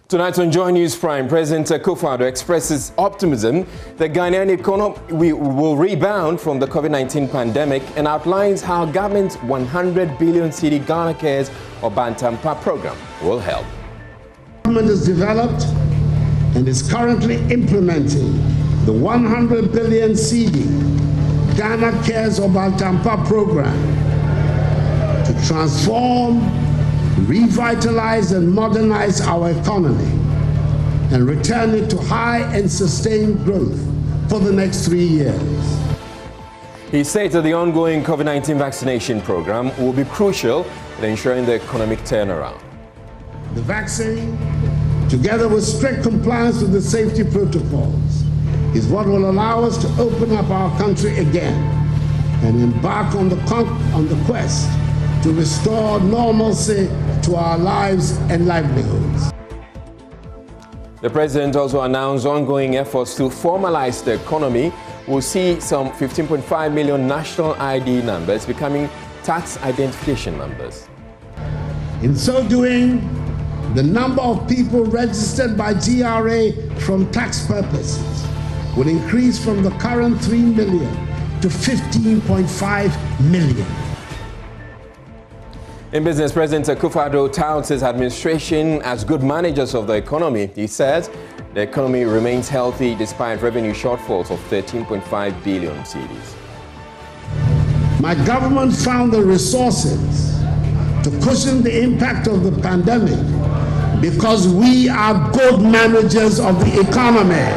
Tonight on JoyNews Prime, President Akufo-Addo expresses optimism that Ghanaian economy will rebound from the COVID-19 pandemic and outlines how government's 100 billion cedi Ghana Cares or Bantampa program will help. Government has developed and is currently implementing the 100 billion cedi Ghana Cares or Bantampa program to transform, revitalize and modernize our economy and return it to high and sustained growth for the next 3 years. He said that the ongoing COVID-19 vaccination program will be crucial in ensuring the economic turnaround. The vaccine, together with strict compliance with the safety protocols, is what will allow us to open up our country again and embark on the quest to restore normalcy to our lives and livelihoods. The president also announced ongoing efforts to formalize the economy will see some 15.5 million national ID numbers becoming tax identification numbers. In so doing, the number of people registered by GRA from tax purposes will increase from the current 3 million to 15.5 million. In business, President Akufo-Addo touts his administration as good managers of the economy. He says the economy remains healthy despite revenue shortfalls of 13.5 billion cedis. My government found the resources to cushion the impact of the pandemic because we are good managers of the economy.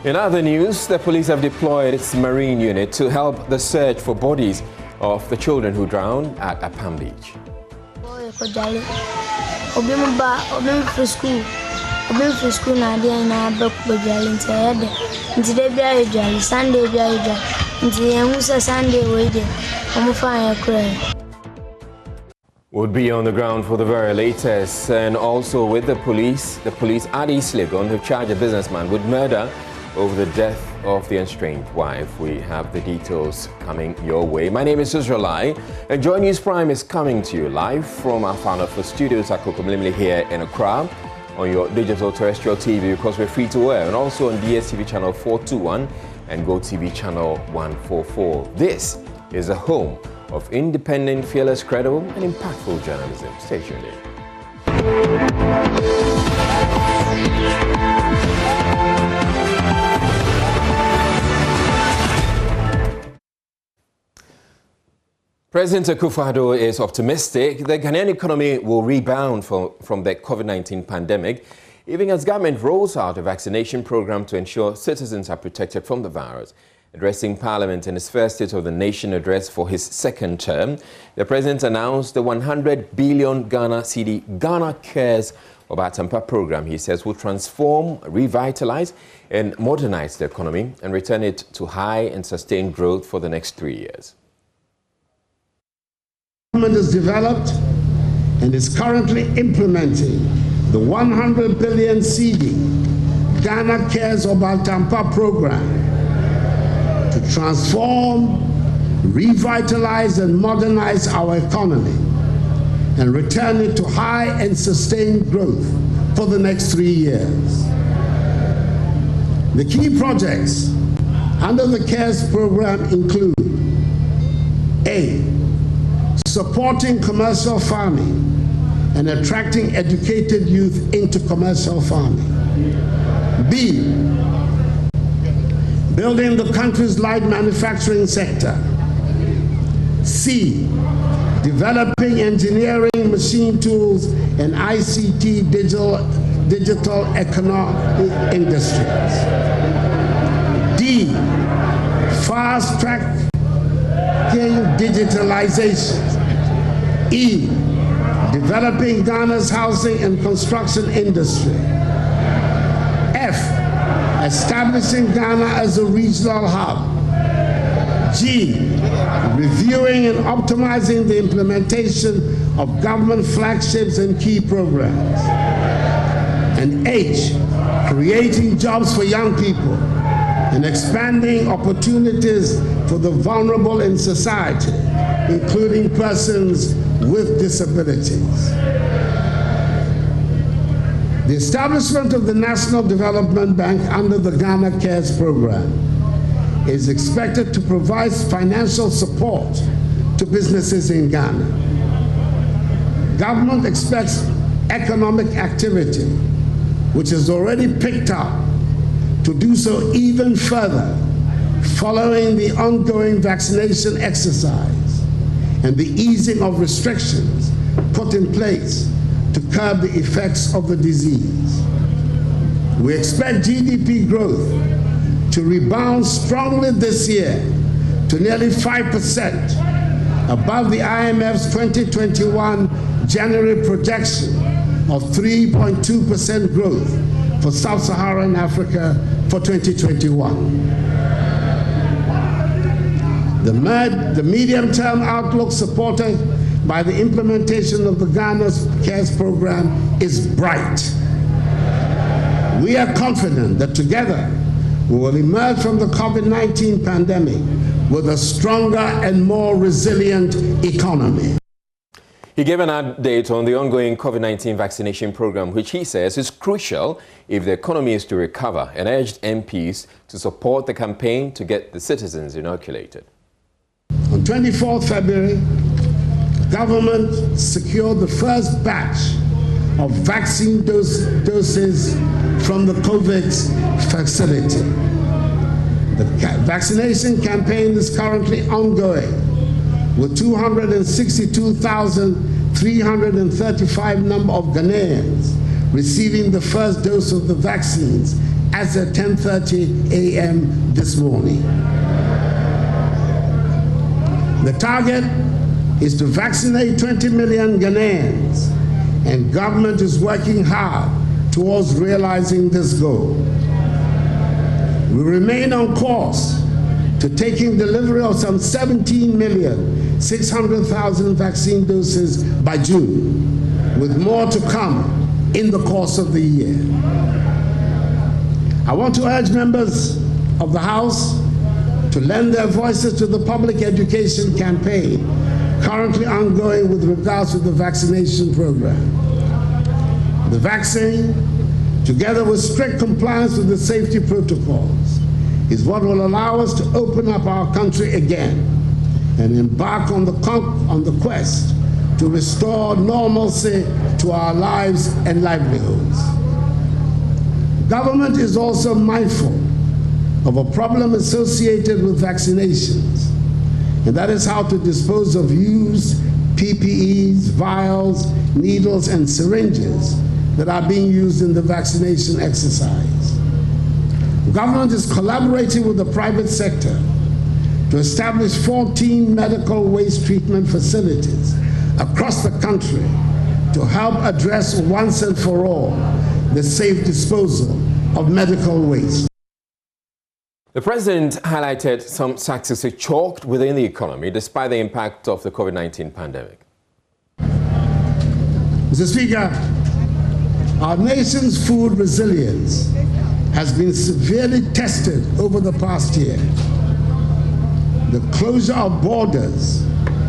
In other news, the police have deployed its marine unit to help the search for bodies of the children who drowned at Palm Beach. Would be on the ground for the very latest, and also with the police at East Legon have charged a businessman with murder over the death of the estranged wife. We have the details coming your way. My name is Israelai, and JoyNews Prime is coming to you live from our Founder Studios at Kokomlimli here in Accra on your digital terrestrial TV because we're free to air, and also on DSTV channel 421 and GoTV channel 144. This is the home of independent, fearless, credible, and impactful journalism. Stay tuned in. President Akufo-Addo is optimistic the Ghanaian economy will rebound from the COVID-19 pandemic, even as government rolls out a vaccination program to ensure citizens are protected from the virus. Addressing Parliament in his first State of the Nation address for his second term, the president announced the 100 billion Ghana cedi Ghana Cares or Bantampa program he says will transform, revitalize and modernize the economy and return it to high and sustained growth for the next 3 years. Government has developed and is currently implementing the 100 billion cedi Ghana Cares or Bantampa program to transform, revitalize and modernize our economy and return it to high and sustained growth for the next 3 years. The key projects under the CARES program include A, supporting commercial farming and attracting educated youth into commercial farming. B, building the country's light manufacturing sector. C, developing engineering, machine tools, and ICT digital economic industries. D, fast-tracking digitalization. E, developing Ghana's housing and construction industry. F, establishing Ghana as a regional hub. G, reviewing and optimizing the implementation of government flagships and key programs. And H, creating jobs for young people and expanding opportunities for the vulnerable in society, including persons with disabilities. The establishment of the National Development Bank under the Ghana Cares program is expected to provide financial support to businesses in Ghana. Government expects economic activity, which has already picked up, to do so even further following the ongoing vaccination exercise and the easing of restrictions put in place to curb the effects of the disease. We expect GDP growth to rebound strongly this year to nearly 5%, above the IMF's 2021 January projection of 3.2% growth for Sub-Saharan Africa for 2021. The medium-term outlook supported by the implementation of the Ghana Cares program is bright. We are confident that together we will emerge from the COVID-19 pandemic with a stronger and more resilient economy. He gave an update on the ongoing COVID-19 vaccination program, which he says is crucial if the economy is to recover, and urged MPs to support the campaign to get the citizens inoculated. On 24th February, government secured the first batch of vaccine doses from the COVAX facility. The vaccination campaign is currently ongoing, with 262,335 number of Ghanaians receiving the first dose of the vaccines as at 10:30 a.m. this morning. The target is to vaccinate 20 million Ghanaians, and government is working hard towards realizing this goal. We remain on course to taking delivery of some 17,600,000 vaccine doses by June, with more to come in the course of the year. I want to urge members of the House to lend their voices to the public education campaign currently ongoing with regards to the vaccination program. The vaccine, together with strict compliance with the safety protocols, is what will allow us to open up our country again and embark on the quest to restore normalcy to our lives and livelihoods. Government is also mindful of a problem associated with vaccinations, and that is how to dispose of used PPEs, vials, needles, and syringes that are being used in the vaccination exercise. Government is collaborating with the private sector to establish 14 medical waste treatment facilities across the country to help address once and for all the safe disposal of medical waste. The president highlighted some successes chalked within the economy despite the impact of the COVID-19 pandemic. Mr. Speaker, our nation's food resilience has been severely tested over the past year. The closure of borders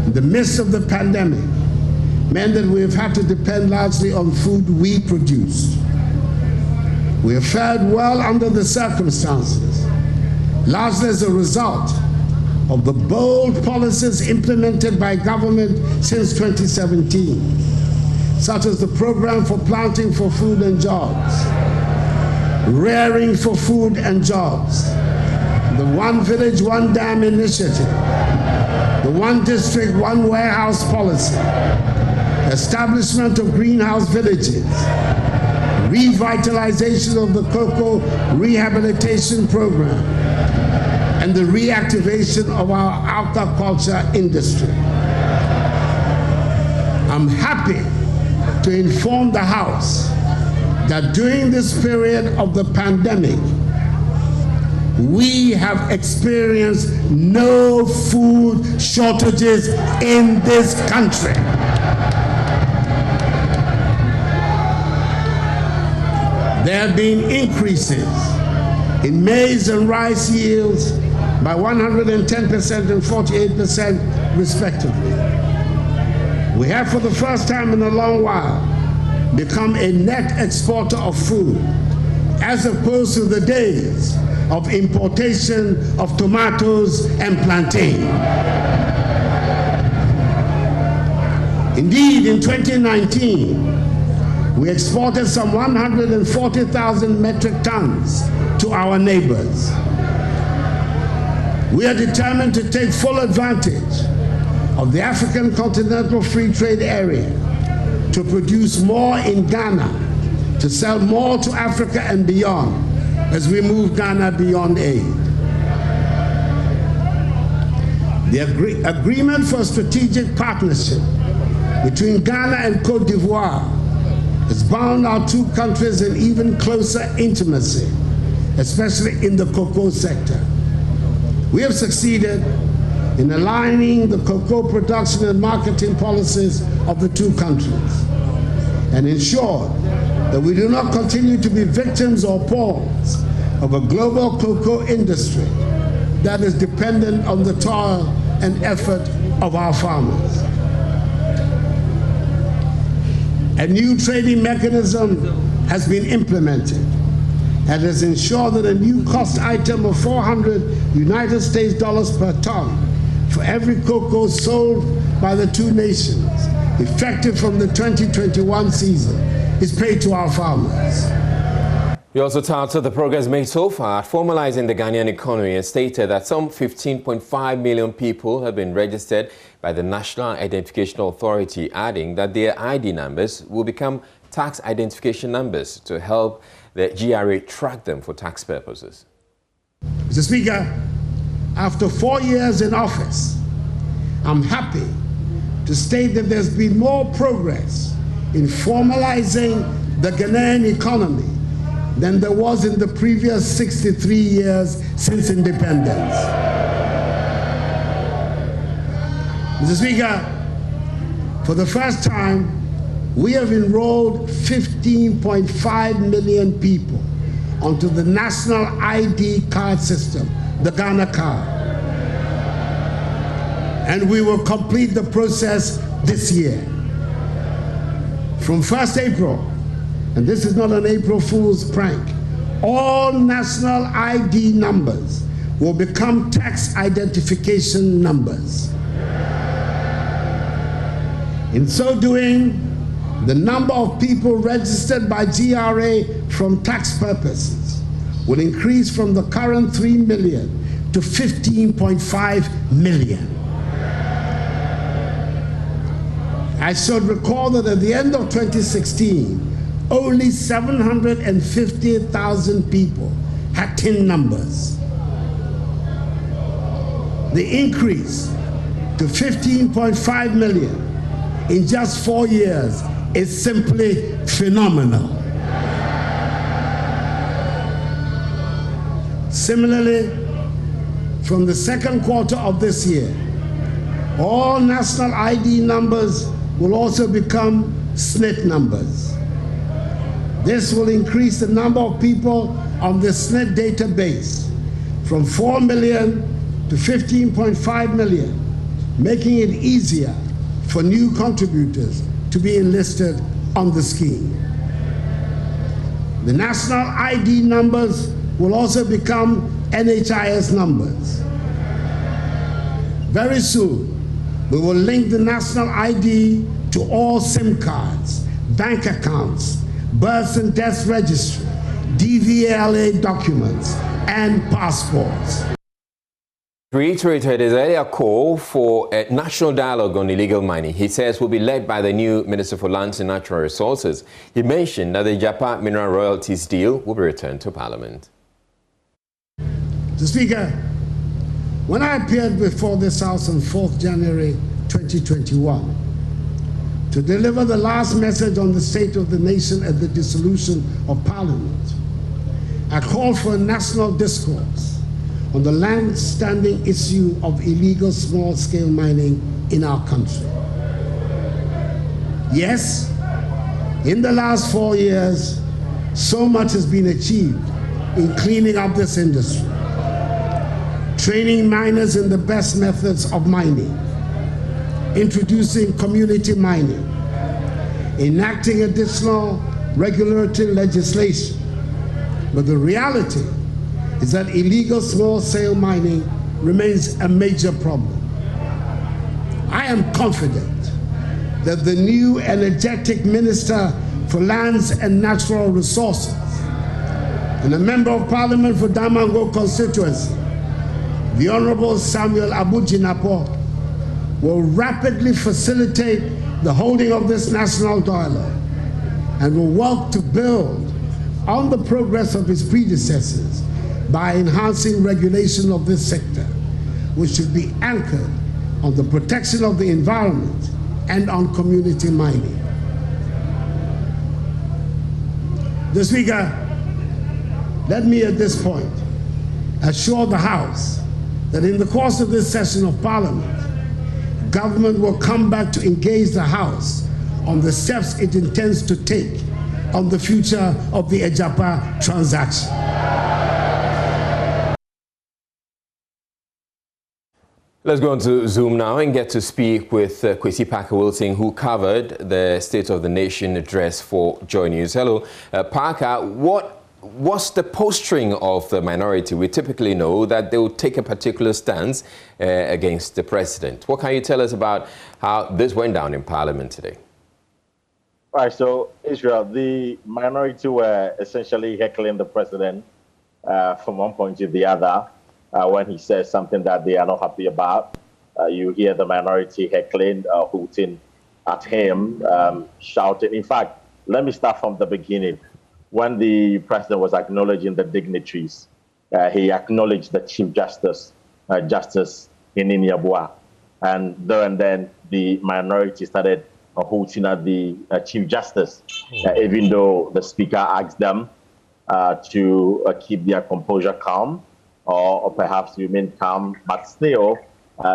in the midst of the pandemic meant that we have had to depend largely on food we produced. We have fared well under the circumstances, largely as a result of the bold policies implemented by government since 2017, such as the Program for Planting for Food and Jobs, Rearing for Food and Jobs, the One Village, One Dam initiative, the One District, One Warehouse policy, establishment of greenhouse villages, revitalization of the cocoa rehabilitation program, and the reactivation of our aquaculture industry. I'm happy to inform the House that during this period of the pandemic, we have experienced no food shortages in this country. There have been increases in maize and rice yields by 110% and 48% respectively. We have, for the first time in a long while, become a net exporter of food, as opposed to the days of importation of tomatoes and plantain. Indeed, in 2019, we exported some 140,000 metric tons to our neighbors. We are determined to take full advantage of the African Continental Free Trade Area to produce more in Ghana, to sell more to Africa and beyond as we move Ghana beyond aid. The agreement for strategic partnership between Ghana and Cote d'Ivoire has bound our two countries in even closer intimacy, especially in the cocoa sector. We have succeeded in aligning the cocoa production and marketing policies of the two countries and ensure that we do not continue to be victims or pawns of a global cocoa industry that is dependent on the toil and effort of our farmers. A new trading mechanism has been implemented and has ensured that a new cost item of 400 United States dollars per ton for every cocoa sold by the two nations, effective from the 2021 season, is paid to our farmers. We also touted the progress made so far at formalizing the Ghanaian economy and stated that some 15.5 million people have been registered by the National Identification Authority, adding that their ID numbers will become tax identification numbers to help the GRA track them for tax purposes. Mr. Speaker, after 4 years in office, I'm happy to state that there's been more progress in formalizing the Ghanaian economy than there was in the previous 63 years since independence. Mr. Speaker, for the first time, we have enrolled 15.5 million people onto the national ID card system, the Ghana card. And we will complete the process this year. From 1st April, and this is not an April Fool's prank, all national ID numbers will become tax identification numbers. In so doing, the number of people registered by GRA from tax purposes will increase from the current 3 million to 15.5 million. I should recall that at the end of 2016, only 750,000 people had TIN numbers. The increase to 15.5 million in just 4 years is simply phenomenal. Similarly, from the second quarter of this year, all national ID numbers will also become SNIT numbers. This will increase the number of people on the SNIT database from 4 million to 15.5 million, making it easier for new contributors to be enlisted on the scheme. The national ID numbers will also become NHIS numbers. Very soon, we will link the national ID to all SIM cards, bank accounts, births and deaths registry, DVLA documents, and passports. Reiterated his earlier call for a national dialogue on illegal mining. He says will be led by the new Minister for Lands and Natural Resources. He mentioned that the Japa mineral royalties deal will be returned to Parliament. Mr. Speaker, when I appeared before this House on 4th January 2021 to deliver the last message on the state of the nation at the dissolution of Parliament, I called for a national discourse on the long-standing issue of illegal small-scale mining in our country. Yes, in the last 4 years, so much has been achieved in cleaning up this industry, training miners in the best methods of mining, introducing community mining, enacting additional regulatory legislation. But the reality is that illegal small-scale mining remains a major problem. I am confident that the new energetic Minister for Lands and Natural Resources and a Member of Parliament for Damango constituency, the Honorable Samuel Abujinapo, will rapidly facilitate the holding of this national dialogue and will work to build on the progress of his predecessors by enhancing regulation of this sector, which should be anchored on the protection of the environment and on community mining. Mr. Speaker, let me at this point assure the House that in the course of this session of Parliament, government will come back to engage the House on the steps it intends to take on the future of the Ejapa transaction. Let's go on to Zoom now and get to speak with Kwesi Parker-Wilson, who covered the State of the Nation address for JoyNews. Hello, Parker. What's the posturing of the minority? We typically know that they will take a particular stance against the president. What can you tell us about how this went down in Parliament today? Right, so Israel, the minority were essentially heckling the president from one point to the other when he says something that they are not happy about. You hear the minority heckling, hooting at him, shouting. In fact, let me start from the beginning. When the president was acknowledging the dignitaries, he acknowledged the Chief Justice, Justice Ininiabua. And there and then the minority started hooting at the Chief Justice, even though the Speaker asked them to keep their composure calm or perhaps remain calm. But still,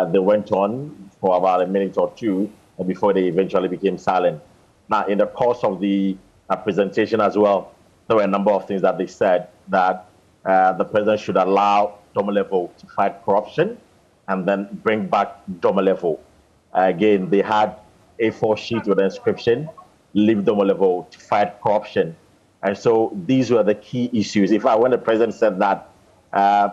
they went on for about a minute or two before they eventually became silent. Now, in the course of the presentation as well, there were a number of things that they said that the president should allow Domolevo to fight corruption and then bring back Domolevo. Again, they had A4 sheet with an inscription, leave Domolevo to fight corruption. And so these were the key issues. In fact, when the president said that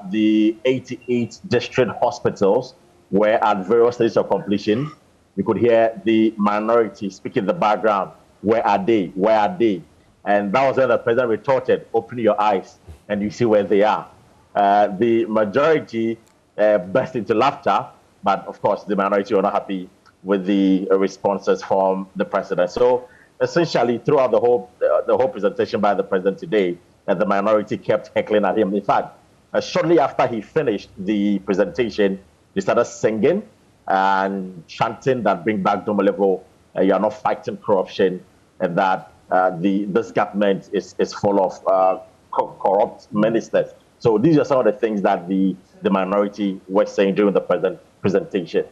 the 88 district hospitals were at various stages of completion, you could hear the minority speaking in the background, where are they, where are they? And that was when the president retorted, open your eyes and you see where they are. The majority burst into laughter, but of course the minority were not happy with the responses from the president. So essentially throughout the whole presentation by the president today, the minority kept heckling at him. In fact, shortly after he finished the presentation, they started singing and chanting that bring back Domolevo, you are not fighting corruption, and that this government is full of corrupt ministers. So these are some of the things that the minority were saying during the presentation.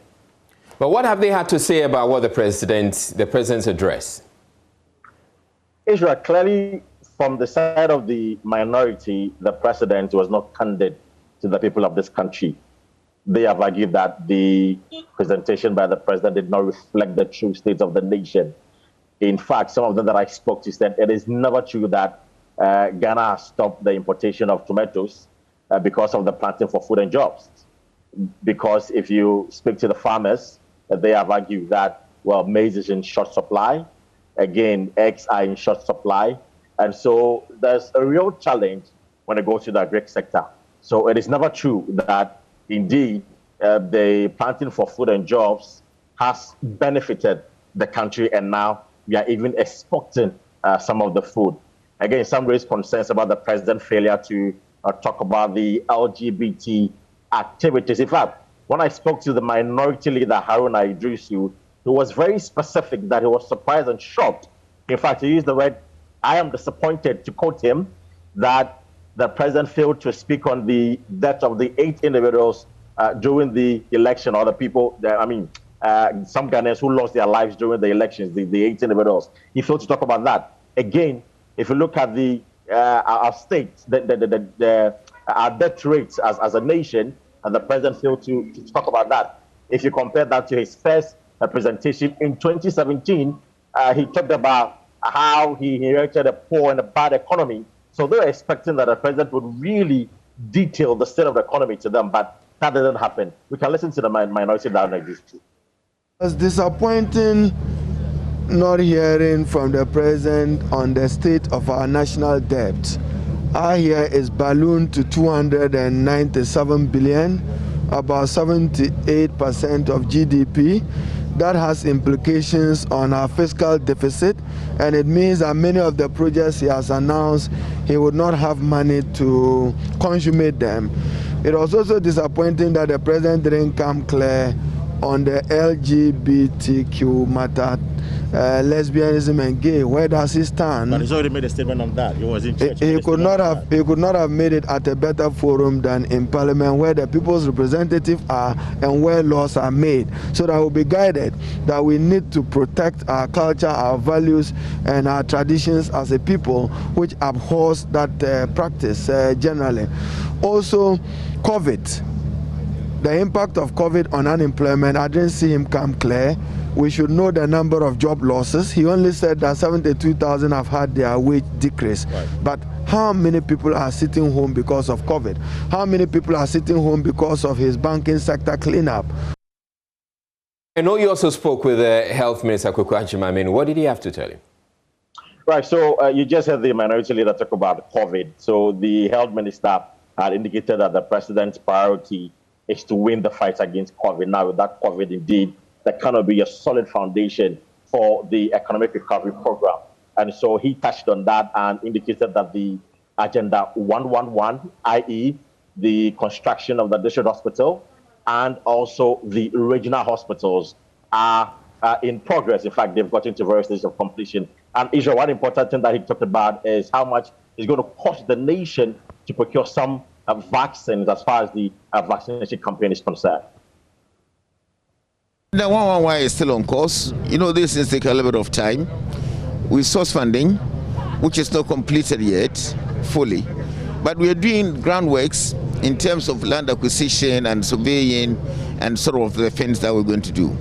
But what have they had to say about what the president's address? Israel, clearly from the side of the minority, the president was not candid to the people of this country. They have argued that the presentation by the president did not reflect the true state of the nation. In fact, some of them that I spoke to said it is never true that Ghana has stopped the importation of tomatoes because of the planting for food and jobs. Because if you speak to the farmers, they have argued that, well, maize is in short supply. Again, eggs are in short supply. And so there's a real challenge when it goes to the agri sector. So it is never true that, indeed, the planting for food and jobs has benefited the country, and now we are even exporting some of the food. Again, some raise concerns about the president's failure to talk about the LGBT activities. In fact, when I spoke to the minority leader, Haruna Idrisu, he was very specific that he was surprised and shocked. In fact, he used the word, I am disappointed, to quote him, that the president failed to speak on the death of the 8 individuals during the election, or the people, some Ghanaians who lost their lives during the elections, the 8 individuals. He failed to talk about that. Again, if you look at our state, our death rates as a nation, and the president failed to talk about that. If you compare that to his first presentation in 2017, he talked about how he inherited a poor and a bad economy. So they were expecting that the president would really detail the state of the economy to them, but that didn't happen. We can listen to the minority down like this too. It's disappointing not hearing from the president on the state of our national debt. Our here is ballooned to 297 billion, about 78% of GDP. That has implications on our fiscal deficit, and it means that many of the projects he has announced, he would not have money to consummate them. It was also disappointing that the president didn't come clear on the LGBTQ matter, lesbianism and gay. Where does he stand? But he's already made a statement on that. He was in church. He could not have made it at a better forum than in Parliament, where the people's representatives are and where laws are made, so that we'll be guided that we need to protect our culture, our values, and our traditions as a people, which abhors that practice generally. Also, COVID. The impact of COVID on unemployment, I didn't see him come clear. We should know the number of job losses. He only said that 72,000 have had their wage decrease. Right. But how many people are sitting home because of COVID? How many people are sitting home because of his banking sector cleanup? I know you also spoke with the Health Minister, Kwaku Agyeman. I mean, what did he have to tell you? Right, so you just heard the minority leader talk about COVID. So the Health Minister had indicated that the president's priority is to win the fight against COVID. Now, with that COVID, indeed, that cannot be a solid foundation for the economic recovery program. And so he touched on that and indicated that the Agenda 111, i.e., the construction of the district hospital and also the regional hospitals are in progress. In fact, they've gotten to various stages of completion. And Israel, one important thing that he talked about is how much it's going to cost the nation to procure some vaccines as far as the vaccination campaign is concerned. The 111 is still on course. You know, this is take a little bit of time. We source funding, which is not completed yet fully, but we are doing groundworks in terms of land acquisition and surveying and sort of the things that we're going to do.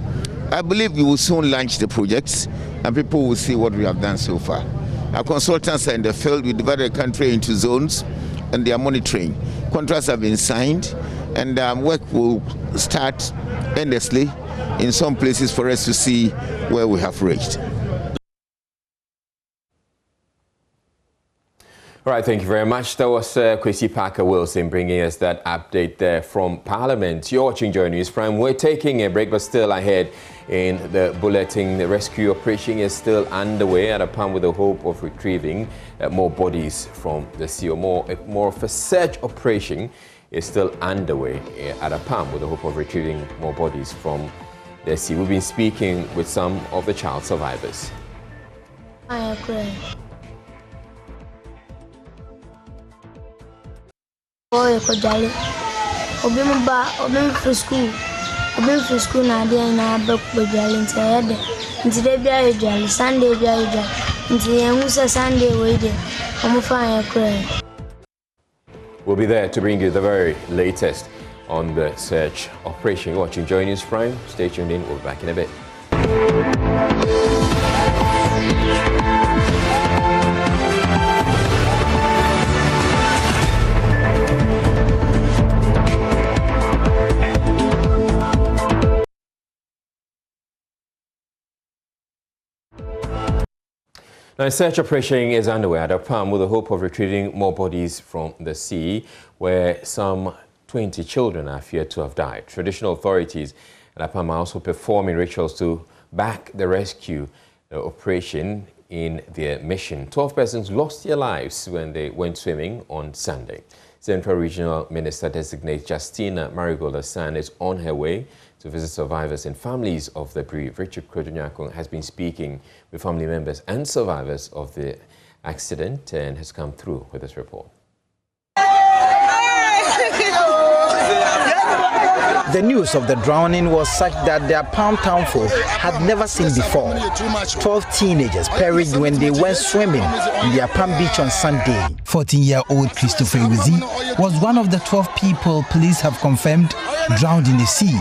I believe we will soon launch the projects and people will see what we have done so far. Our consultants are in the field. We divided the country into zones and they are monitoring. Contracts have been signed and work will start endlessly in some places for us to see where we have reached. All right, thank you very much. That was Kwesi Parker-Wilson bringing us that update there from Parliament. You're watching JoyNews Prime. We're taking a break, but still ahead in the bulletin. The rescue operation is still underway at a pump with the hope of retrieving more bodies from the sea. More of a search operation is still underway at a pump with the hope of retrieving more bodies from the sea. We've been speaking with some of the child survivors. I agree. Boy, Kojali. Obim for school na dia na back Kojali inside. Nti dey bia Kojali, Sunday bia Kojali. Nti engusa Sunday we dey. Omo fine cry. We'll be there to bring you the very latest on the search operation. You're watching JoyNews Prime. Stay tuned in. We'll be back in a bit. Now, a search operation is underway at Apam with the hope of retrieving more bodies from the sea, where some 20 children are feared to have died. Traditional authorities at Apam are also performing rituals to back the rescue operation in their mission. 12 persons lost their lives when they went swimming on Sunday. Central Regional Minister Designate Justina Marigold-Asan is on her way to visit survivors and families of the bereaved. Richard Krodonyakong has been speaking with family members and survivors of the accident and has come through with this report. The news of the drowning was such that their Palm Town folk had never seen before. 12 teenagers perished when they went swimming in the Apam beach on Sunday. 14-year-old Christopher Iwizi was one of the 12 people police have confirmed drowned in the sea.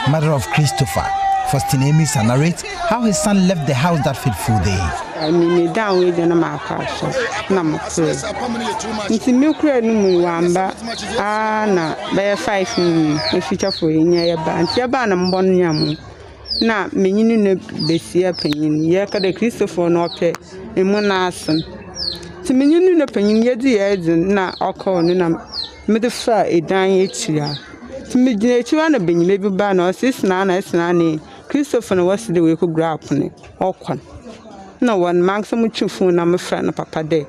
Mother of Christopher, Faustin Emisa narrates how his son left the house that fateful day. I mean, down with the Namaka, number 3. It's a milk red wamba, na by 5 minutes, future for in your band, your banam bonyam. Na meaning no besia penny, yaka the Christopher no pay, and one assen. To meaning no penny, yet the edge, na alcohol, and made the fire a dying each year. To me, the one being maybe ban or 6 9 Christopher was the way could grab on it, awkward. No one marks some phone number friend of Papa Day.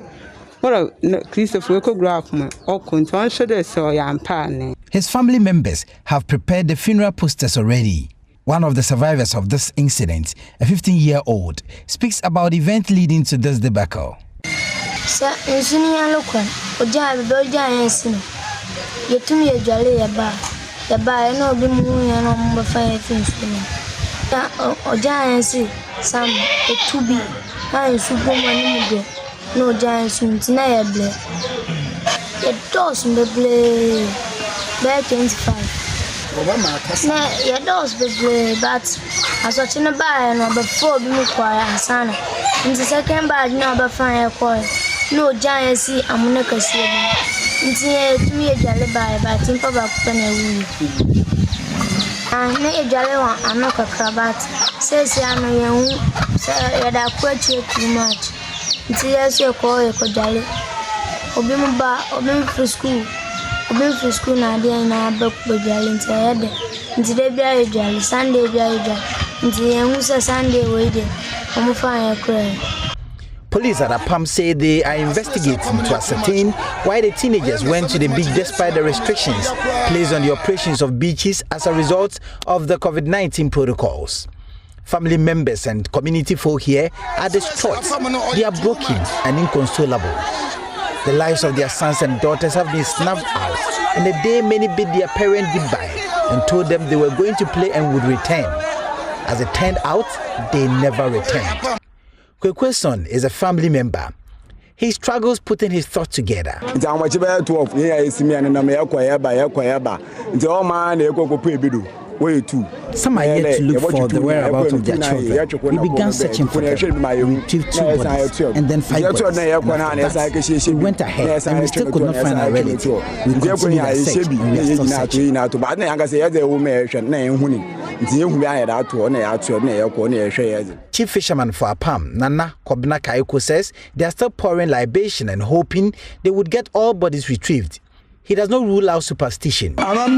What a Christopher could grab me, awkward, one should so young partner. His family members have prepared the funeral posters already. One of the survivors of this incident, a 15-year-old, speaks about the event leading to this debacle. Sir, in Sunia Locan, or Jab, Belgian, you to me a jolly bar. The bar, no be moving and on the fire things. Or giant see some a to be. I am superman, no giant soon, tonight. The doors in the blade, bear 25. Nah, your doors be blade, but as watching a bar and before being quiet and sana. In the second bar, now by fire quiet. No giant see, I'm not a see. It's here to me a jolly bar, but think about penny. I make a jolly one, I'm not a cravat. Says I'm a young, say that quite too much. It's yes, you call a jolly. Obim bar, obim for school. Obim for school, now dear, and I book the jolly into head. Into the berry jolly, Sunday berry jolly. Into the young Sunday waiting. I'm fine, I cry. Police at Apam say they are investigating to ascertain why the teenagers went to the beach despite the restrictions placed on the operations of beaches as a result of the COVID-19 protocols. Family members and community folk here are distraught. They are broken and inconsolable. The lives of their sons and daughters have been snuffed out, and the day many bid their parents goodbye and told them they were going to play and would return. As it turned out, they never returned. Kwekweson is a family member. He struggles putting his thoughts together. Some are yet to look for the whereabouts of their children. We began searching for them. We retrieved 2 bodies and then 5 bodies. And we went ahead and we still could not find our relative. We continued our search and we are still searching. Chief fisherman for Apam, Nana Kobna Kaiko, says they are still pouring libation and hoping they would get all bodies retrieved. He does not rule out superstition. We have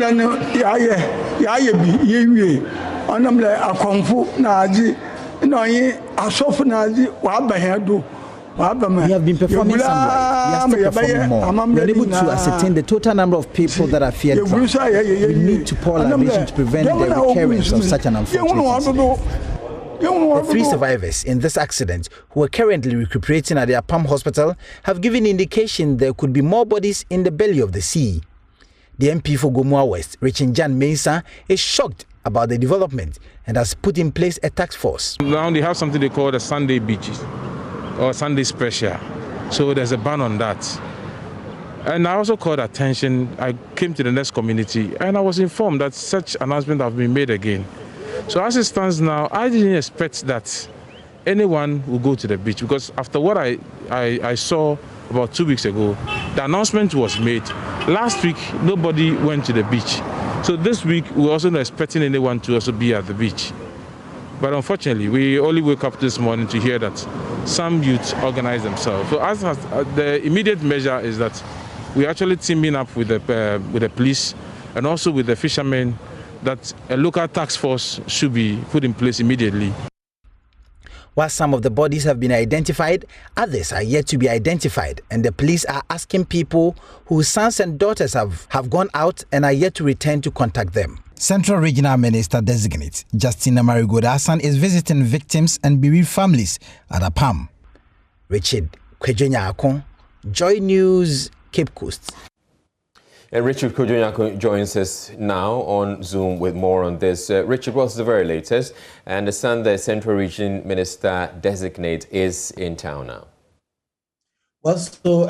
been performing some rites. We are still performing more. We are able to ascertain the total number of people that are feared from. We need to pour libation to prevent the recurrence of such an unfortunate incident. The 3 survivors in this accident, who are currently recuperating at the Apam hospital, have given indication there could be more bodies in the belly of the sea. The MP for Gomua West, Richard Mensah, is shocked about the development and has put in place a task force. Now they have something they call the Sunday beaches or Sunday special. So there's a ban on that. And I also called attention. I came to the next community and I was informed that such announcements have been made again. So as it stands now, I didn't expect that anyone will go to the beach, because after what I saw about 2 weeks ago, the announcement was made. Last week, nobody went to the beach. So this week, we're also not expecting anyone to also be at the beach. But unfortunately, we only woke up this morning to hear that some youths organize themselves. So as the immediate measure is that we're actually teaming up with the police and also with the fishermen, that a local task force should be put in place immediately. While some of the bodies have been identified, others are yet to be identified, and the police are asking people whose sons and daughters have gone out and are yet to return to contact them. Central Regional Minister Designate Justina Marigoda-Hassan is visiting victims and bereaved families at Apam. Richard Kwejonya-Akon, Joy News, Cape Coast. And Richard Kwejonya joins us now on Zoom with more on this. Richard, what's the very latest? I understand the Central Region Minister Designate is in town now. Well, so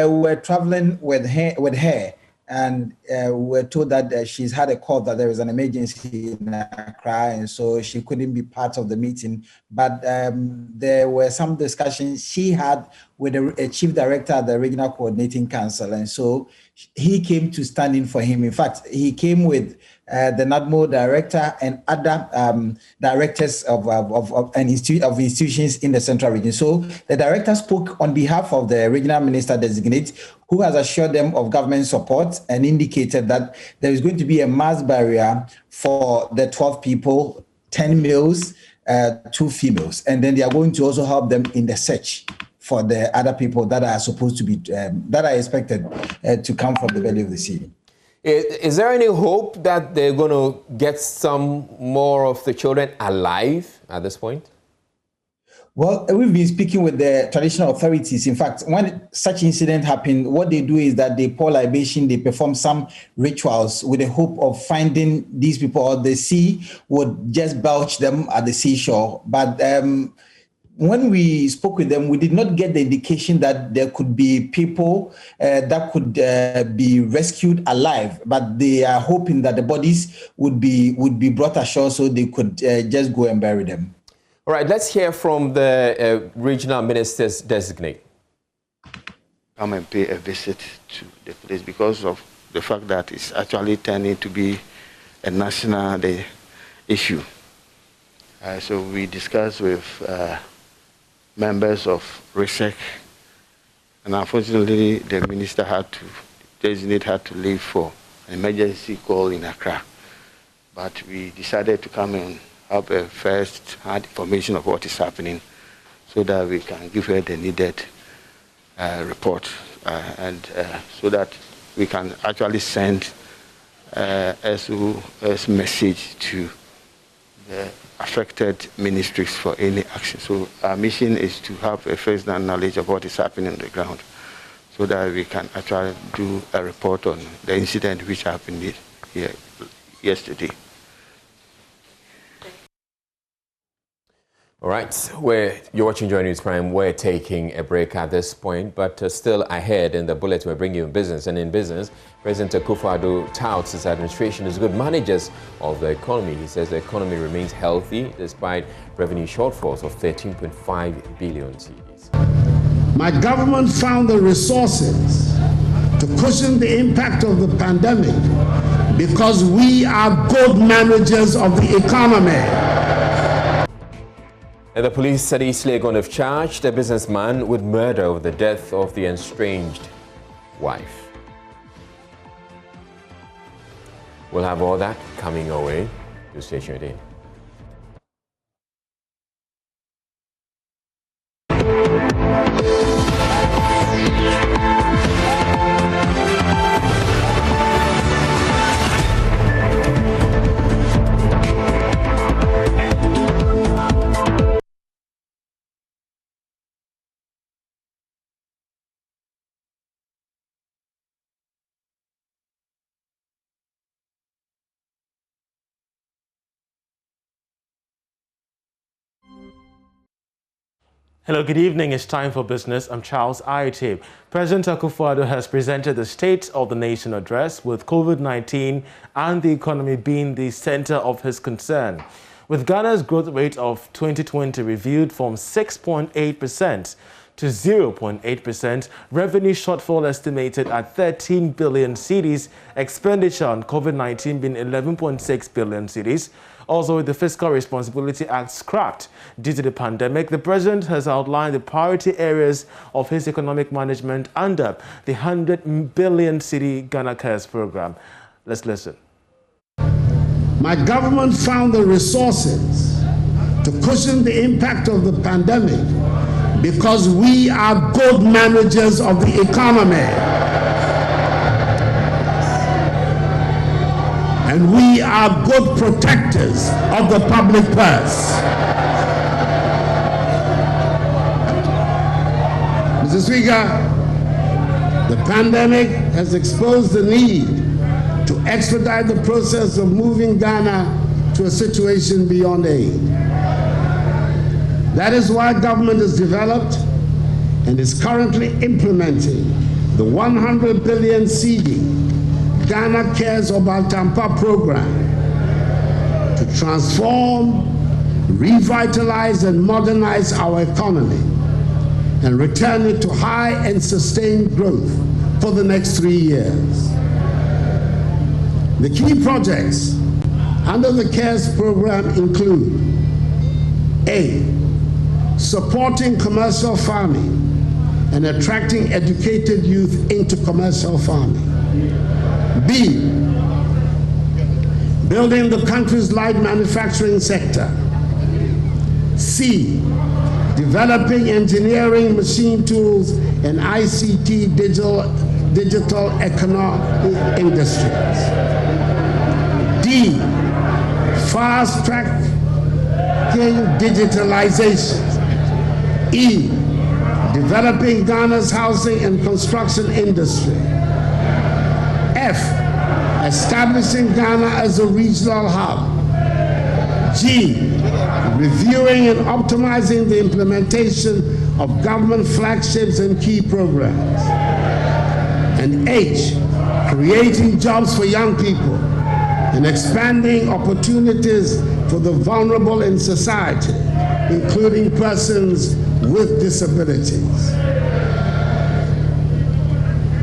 we're traveling with her and we were told that she's had a call that there is an emergency in Accra, and so she couldn't be part of the meeting. But there were some discussions she had with the chief director at the Regional Coordinating Council, and so he came to stand in for him. In fact, he came with the NADMO director and other directors of institutions in the Central Region. So the director spoke on behalf of the Regional Minister Designate, who has assured them of government support and indicated that there is going to be a mass barrier for the 12 people, 10 males, 2 females, and then they are going to also help them in the search for the other people that are supposed to be, that are expected to come from the belly of the sea. Is there any hope that they're going to get some more of the children alive at this point? Well, we've been speaking with the traditional authorities. In fact, when such incident happened, what they do is that they pour libation, they perform some rituals with the hope of finding these people, or the sea would just belch them at the seashore. But when we spoke with them, we did not get the indication that there could be people that could be rescued alive, but they are hoping that the bodies would be brought ashore so they could just go and bury them. All right, let's hear from the regional minister's designate. Come and pay a visit to the place because of the fact that it's actually turning to be a national issue. So we discussed with members of RISEC, and unfortunately the minister designate had to leave for an emergency call in Accra. But we decided to come and have a first-hand information of what is happening so that we can give her the needed report and so that we can actually send SOS message to the affected ministries for any action. So our mission is to have a first-hand knowledge of what is happening on the ground so that we can actually do a report on the incident which happened here yesterday. All right, you're watching JoyNews Prime. We're taking a break at this point, but still ahead in the bulletin, we're bringing you business. And in business, President Akufo-Addo touts his administration as good managers of the economy. He says the economy remains healthy despite revenue shortfalls of 13.5 billion cedis. My government found the resources to cushion the impact of the pandemic because we are good managers of the economy. And the police at East Legon have charged a businessman with murder over the death of the estranged wife. We'll have all that coming our way. You stay tuned in. Hello, good evening. It's time for business. I'm Charles Ayotib. President Akufo-Addo has presented the State of the Nation address with COVID-19 and the economy being the center of his concern. With Ghana's growth rate of 2020 reviewed from 6.8% to 0.8%, revenue shortfall estimated at 13 billion cedis, expenditure on COVID-19 being 11.6 billion cedis. Also, with the Fiscal Responsibility Act scrapped due to the pandemic, the president has outlined the priority areas of his economic management under the 100 billion cedi Ghana Cares program. Let's listen. My government found the resources to cushion the impact of the pandemic because we are good managers of the economy. And we are good protectors of the public purse. Mr. Speaker, the pandemic has exposed the need to expedite the process of moving Ghana to a situation beyond aid. That is why government has developed and is currently implementing the 100 billion cedi Ghana Cares Obaltampa program to transform, revitalize, and modernize our economy and return it to high and sustained growth for the next 3 years. The key projects under the CARES program include: A, supporting commercial farming and attracting educated youth into commercial farming. B, building the country's light manufacturing sector. C, developing engineering, machine tools, and ICT digital economic industries. D, fast-tracking digitalization. E, developing Ghana's housing and construction industry. F, establishing Ghana as a regional hub. G, reviewing and optimizing the implementation of government flagships and key programs. And H, creating jobs for young people and expanding opportunities for the vulnerable in society, including persons with disabilities.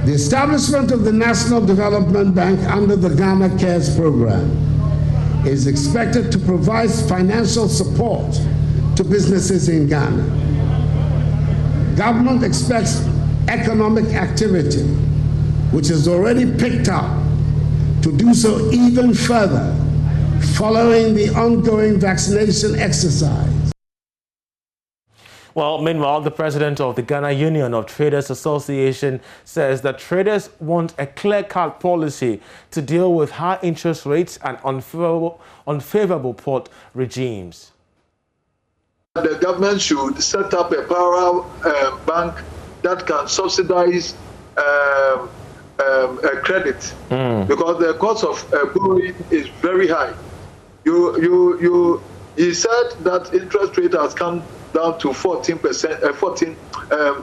The establishment of the National Development Bank under the Ghana Cares program is expected to provide financial support to businesses in Ghana. Government expects economic activity, which has already picked up, to do so even further following the ongoing vaccination exercise. Well, meanwhile, the president of the Ghana Union of Traders Association says that traders want a clear-cut policy to deal with high interest rates and unfavorable port regimes. The government should set up a parallel bank that can subsidize credit, because the cost of borrowing is very high. He said that interest rate has come down to 14%.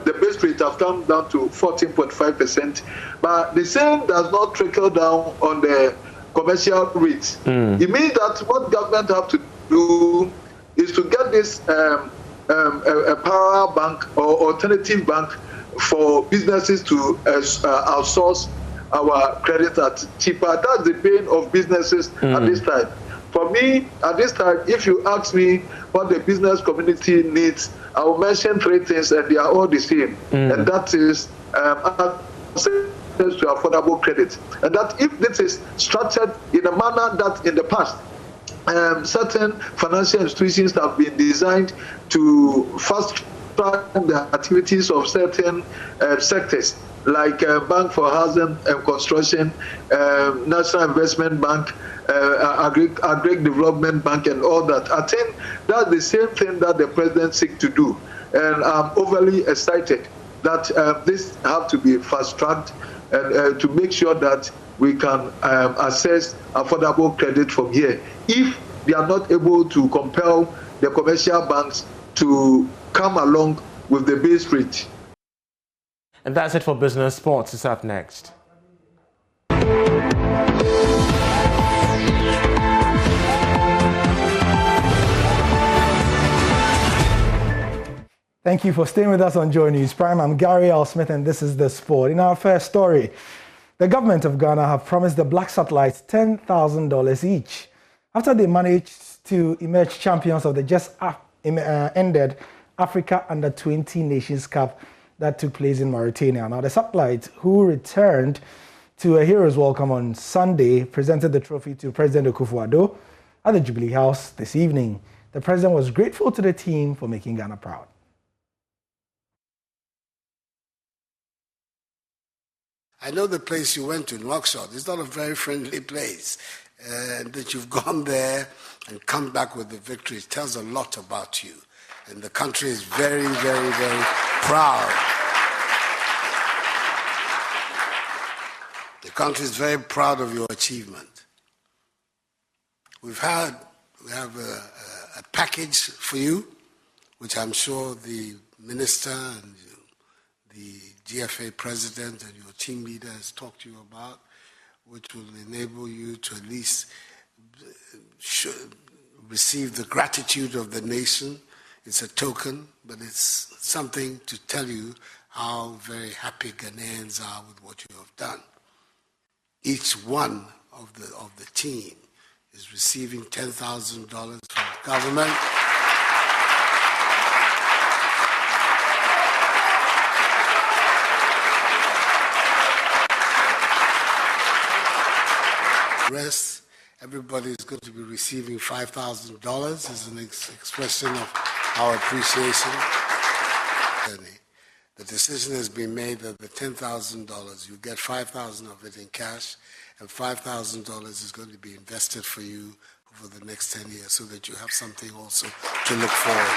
The base rate has come down to 14.5%, but the same does not trickle down on the commercial rates. It means that what government have to do is to get this a parallel bank or alternative bank for businesses to outsource our credit at cheaper. That's the pain of businesses at this time. For me, at this time, if you ask me what the business community needs, I will mention 3 things, and they are all the same. And that is access to affordable credit. And that if this is structured in a manner that in the past, certain financial institutions have been designed to fast-track the activities of certain sectors, like Bank for Housing and Construction, National Investment Bank, Agri Development Bank, and all that. I think that's the same thing that the president seeks to do. And I'm overly excited that this have to be fast-tracked and to make sure that we can access affordable credit from here. If they are not able to compel the commercial banks to come along with the base rate. And that's it for Business. Sports is up next. Thank you for staying with us on JoyNews Prime. I'm Gary L. Smith, and this is The Sport. In our first story, the government of Ghana have promised the Black Satellites $10,000 each after they managed to emerge champions of the just ended Africa Under-20 Nations Cup that took place in Mauritania. Now, the Satellites, who returned to a hero's welcome on Sunday, presented the trophy to President Akufo-Addo at the Jubilee House this evening. The president was grateful to the team for making Ghana proud. I know the place you went to, Nouakchott. It's not a very friendly place. That you've gone there and come back with the victory tells a lot about you. And the country is very, very, very proud. The country is very proud of your achievement. We have a package for you, which I'm sure the minister and the GFA president and your team leader has talked to you about. which will enable you to at least receive the gratitude of the nation. It's a token, but it's something to tell you how very happy Ghanaians are with what you have done. Each one of the team is receiving $10,000 from the government. Rest, everybody is going to be receiving $5,000 as an expression of our appreciation. The decision has been made that the $10,000, you get $5,000 of it in cash, and $5,000 is going to be invested for you over the next 10 years so that you have something also to look forward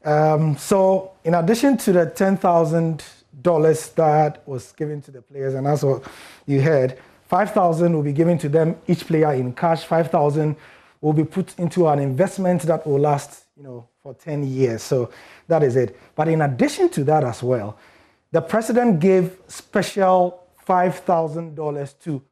to. So in addition to the $10,000 that was given to the players, and that's what you heard, $5,000 will be given to them, each player in cash. $5,000 will be put into an investment that will last, for 10 years. So that is it. But in addition to that as well, the president gave special $5,000 to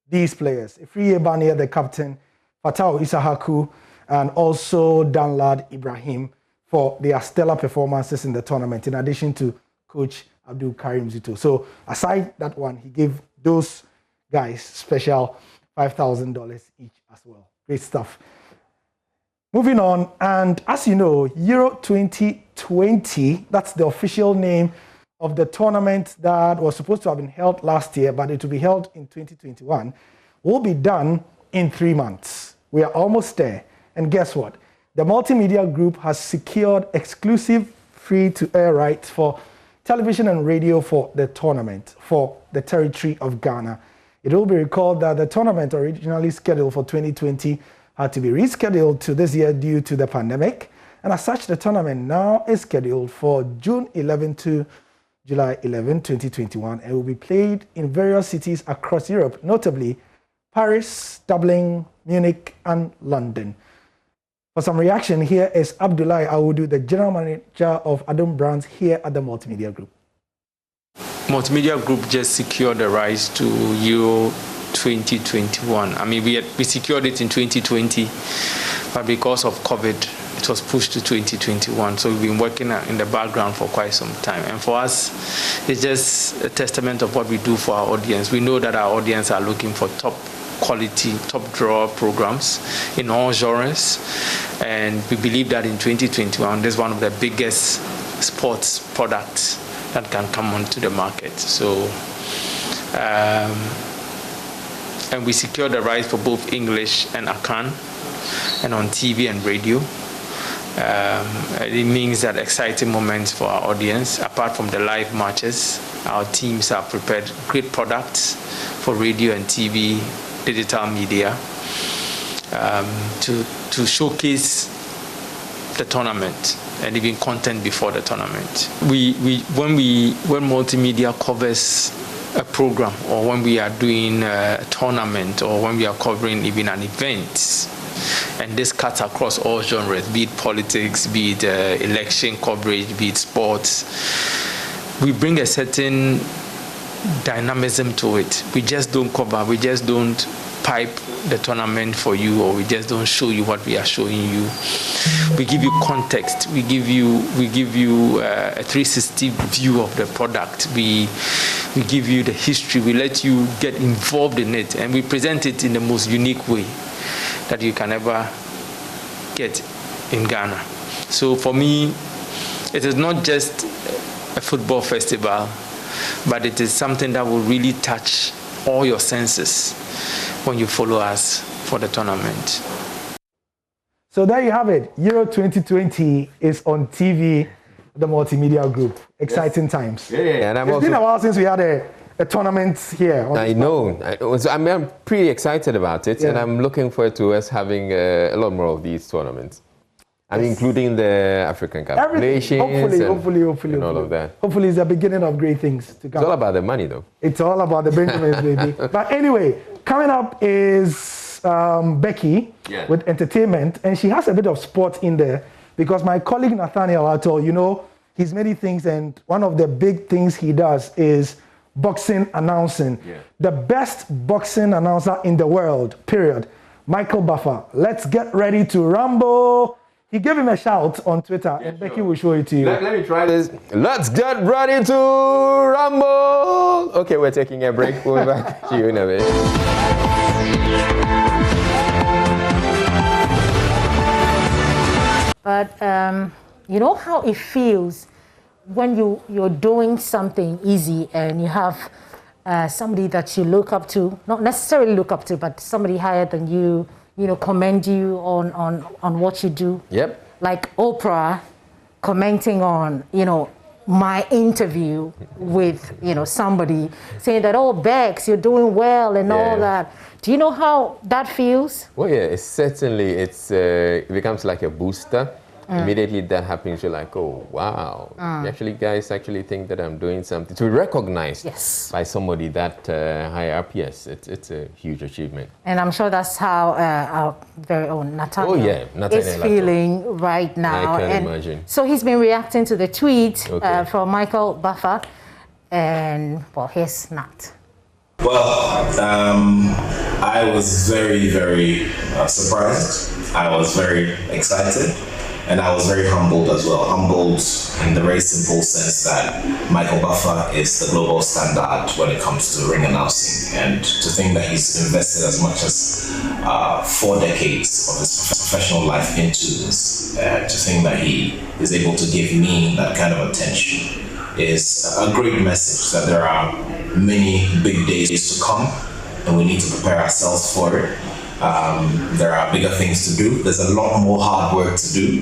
these players. Ifriye Bania, the captain, Fatau Isahaku, and also Danlad Ibrahim for their stellar performances in the tournament, in addition to Coach Abdul Karim Zito. So aside that one, he gave those guys special $5,000 each as well. Great stuff. Moving on, and as you know, Euro 2020, that's the official name of the tournament that was supposed to have been held last year, but it will be held in 2021, will be done in 3 months. We are almost there. And guess what? The multimedia group has secured exclusive free-to-air rights for television and radio for the tournament for the territory of Ghana. It will be recalled that the tournament, originally scheduled for 2020, had to be rescheduled to this year due to the pandemic. And as such, the tournament now is scheduled for June 11 to July 11, 2021, and will be played in various cities across Europe, notably Paris, Dublin, Munich, and London. For some reaction, here is Abdullahi Awudu, the general manager of Adam Brands here at the Multimedia Group. Multimedia Group just secured the rights to Euro 2021. I mean, we secured it in 2020, but because of COVID, it was pushed to 2021. So we've been working in the background for quite some time. And for us, it's just a testament of what we do for our audience. We know that our audience are looking for top quality, top draw programs in all genres. And we believe that in 2021, this is one of the biggest sports products that can come onto the market. So, and we secured the rights for both English and Akan, and on TV and radio. It means that exciting moments for our audience. Apart from the live matches, our teams have prepared great products for radio and TV, digital media, to showcase the tournament and even content before the tournament. When multimedia covers a program, or when we are doing a tournament, or when we are covering even an event, and this cuts across all genres, be it politics, be it election coverage, be it sports, we bring a certain dynamism to it. We just don't cover, we just don't pipe the tournament for you, or we just don't show you what we are showing you. We give you context, we give you a 360 view of the product. We give you the history, we let you get involved in it, and we present it in the most unique way that you can ever get in Ghana. So for me, it is not just a football festival, but it is something that will really touch all your senses when you follow us for the tournament. So there you have it. Euro 2020 is on TV, the Multimedia Group. Exciting times. Yeah, and it's been a while since we had a tournament here. I know. I'm pretty excited about it, and I'm looking forward to us having a lot more of these tournaments. And including the African Cup nations. Hopefully, and all of that. Hopefully, it's the beginning of great things to come. It's all about the money, though. It's all about the Benjamins, baby. But anyway, coming up is Becky with entertainment, and she has a bit of sport in there because my colleague Nathaniel Atol, he's many things, and one of the big things he does is boxing announcing. The best boxing announcer in the world, period. Michael Buffer. Let's get ready to rumble. He gave him a shout on Twitter, and Becky will show it to you. Let me try this. Let's get ready to rumble. Okay, we're taking a break. We'll be back to you in a bit. But you know how it feels when you're doing something easy and you have somebody that you look up to, not necessarily look up to, but somebody higher than you, commend you on what you do. Yep. Like Oprah commenting on, my interview with, somebody saying that, oh, Bex, you're doing well and all that. Do you know how that feels? Well, yeah, it becomes like a booster. Immediately that happens, you're like, oh, wow. Guys actually think that I'm doing something. To be recognized by somebody that high up, yes, it's a huge achievement. And I'm sure that's how our very own Nathaniel is feeling right now. I can imagine. So he's been reacting to the tweet from Michael Buffer. And, well, here's Nat. Well, I was very, very surprised. I was very excited. And I was very humbled as well. Humbled in the very simple sense that Michael Buffer is the global standard when it comes to ring announcing. And to think that he's invested as much as 4 decades of his professional life into this, to think that he is able to give me that kind of attention is a great message that there are many big days to come and we need to prepare ourselves for it. There are bigger things to do. There's a lot more hard work to do.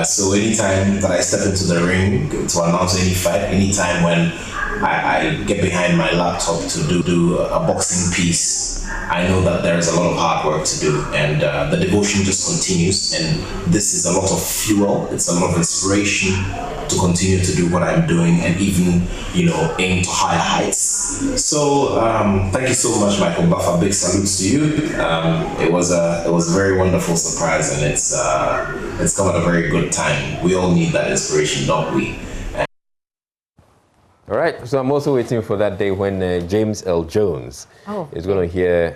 So anytime that I step into the ring to announce any fight, anytime when I get behind my laptop to do a boxing piece, I know that there is a lot of hard work to do, and the devotion just continues. And this is a lot of fuel. It's a lot of inspiration to continue to do what I'm doing and even, aim to higher heights. So thank you so much, Michael Buffer. Big salutes to you. It was a very wonderful surprise, and it's come at a very good time. We all need that inspiration, don't we? All right, so I'm also waiting for that day when James L. Jones is going to hear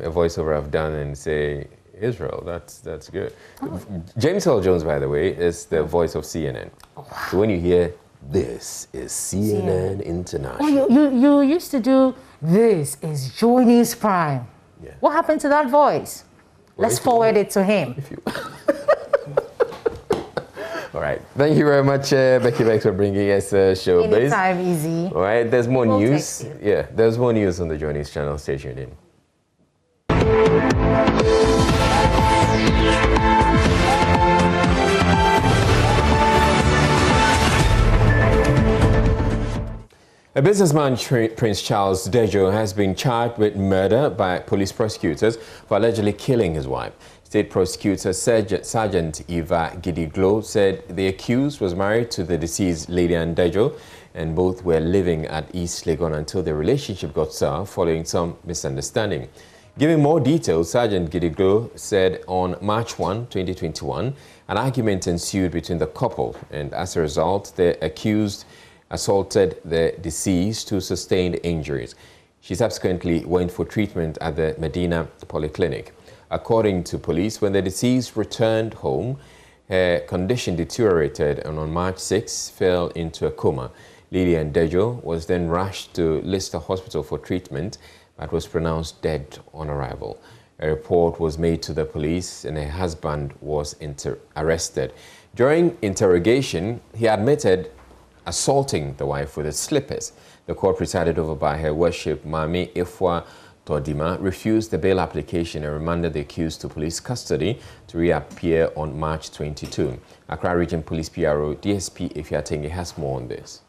a voiceover I've done and say, Israel, that's good. James L. Jones, by the way, is the voice of CNN. So when you hear, this is CNN International. Oh, you used to do, this is JoyNews Prime. Yeah. What happened to that voice? Let's forward it to him. All right. Thank you very much, Becky Bex, for bringing us Showbiz. Anytime, easy. All right. There's more news. Yeah, there's more news on the JoyNews channel. Stay tuned in. A businessman, Prince Charles Dejo, has been charged with murder by police prosecutors for allegedly killing his wife. State prosecutor Sergeant Eva Gidiglo said the accused was married to the deceased Lady Ann Dejo, and both were living at East Legon until their relationship got sour following some misunderstanding. Giving more details, Sergeant Gidiglo said on March 1, 2021, an argument ensued between the couple, and as a result, the accused assaulted the deceased who sustained injuries. She subsequently went for treatment at the Medina Polyclinic. According to police, when the deceased returned home, her condition deteriorated and on March 6 fell into a coma. Lady Ann Dejo was then rushed to Lister Hospital for treatment, but was pronounced dead on arrival. A report was made to the police and her husband was arrested. During interrogation, he admitted assaulting the wife with his slippers. The court, presided over by Her Worship Mami Ifwa Todima, refused the bail application and remanded the accused to police custody to reappear on March 22. Accra Region Police PRO DSP Ifiatenge has more on this.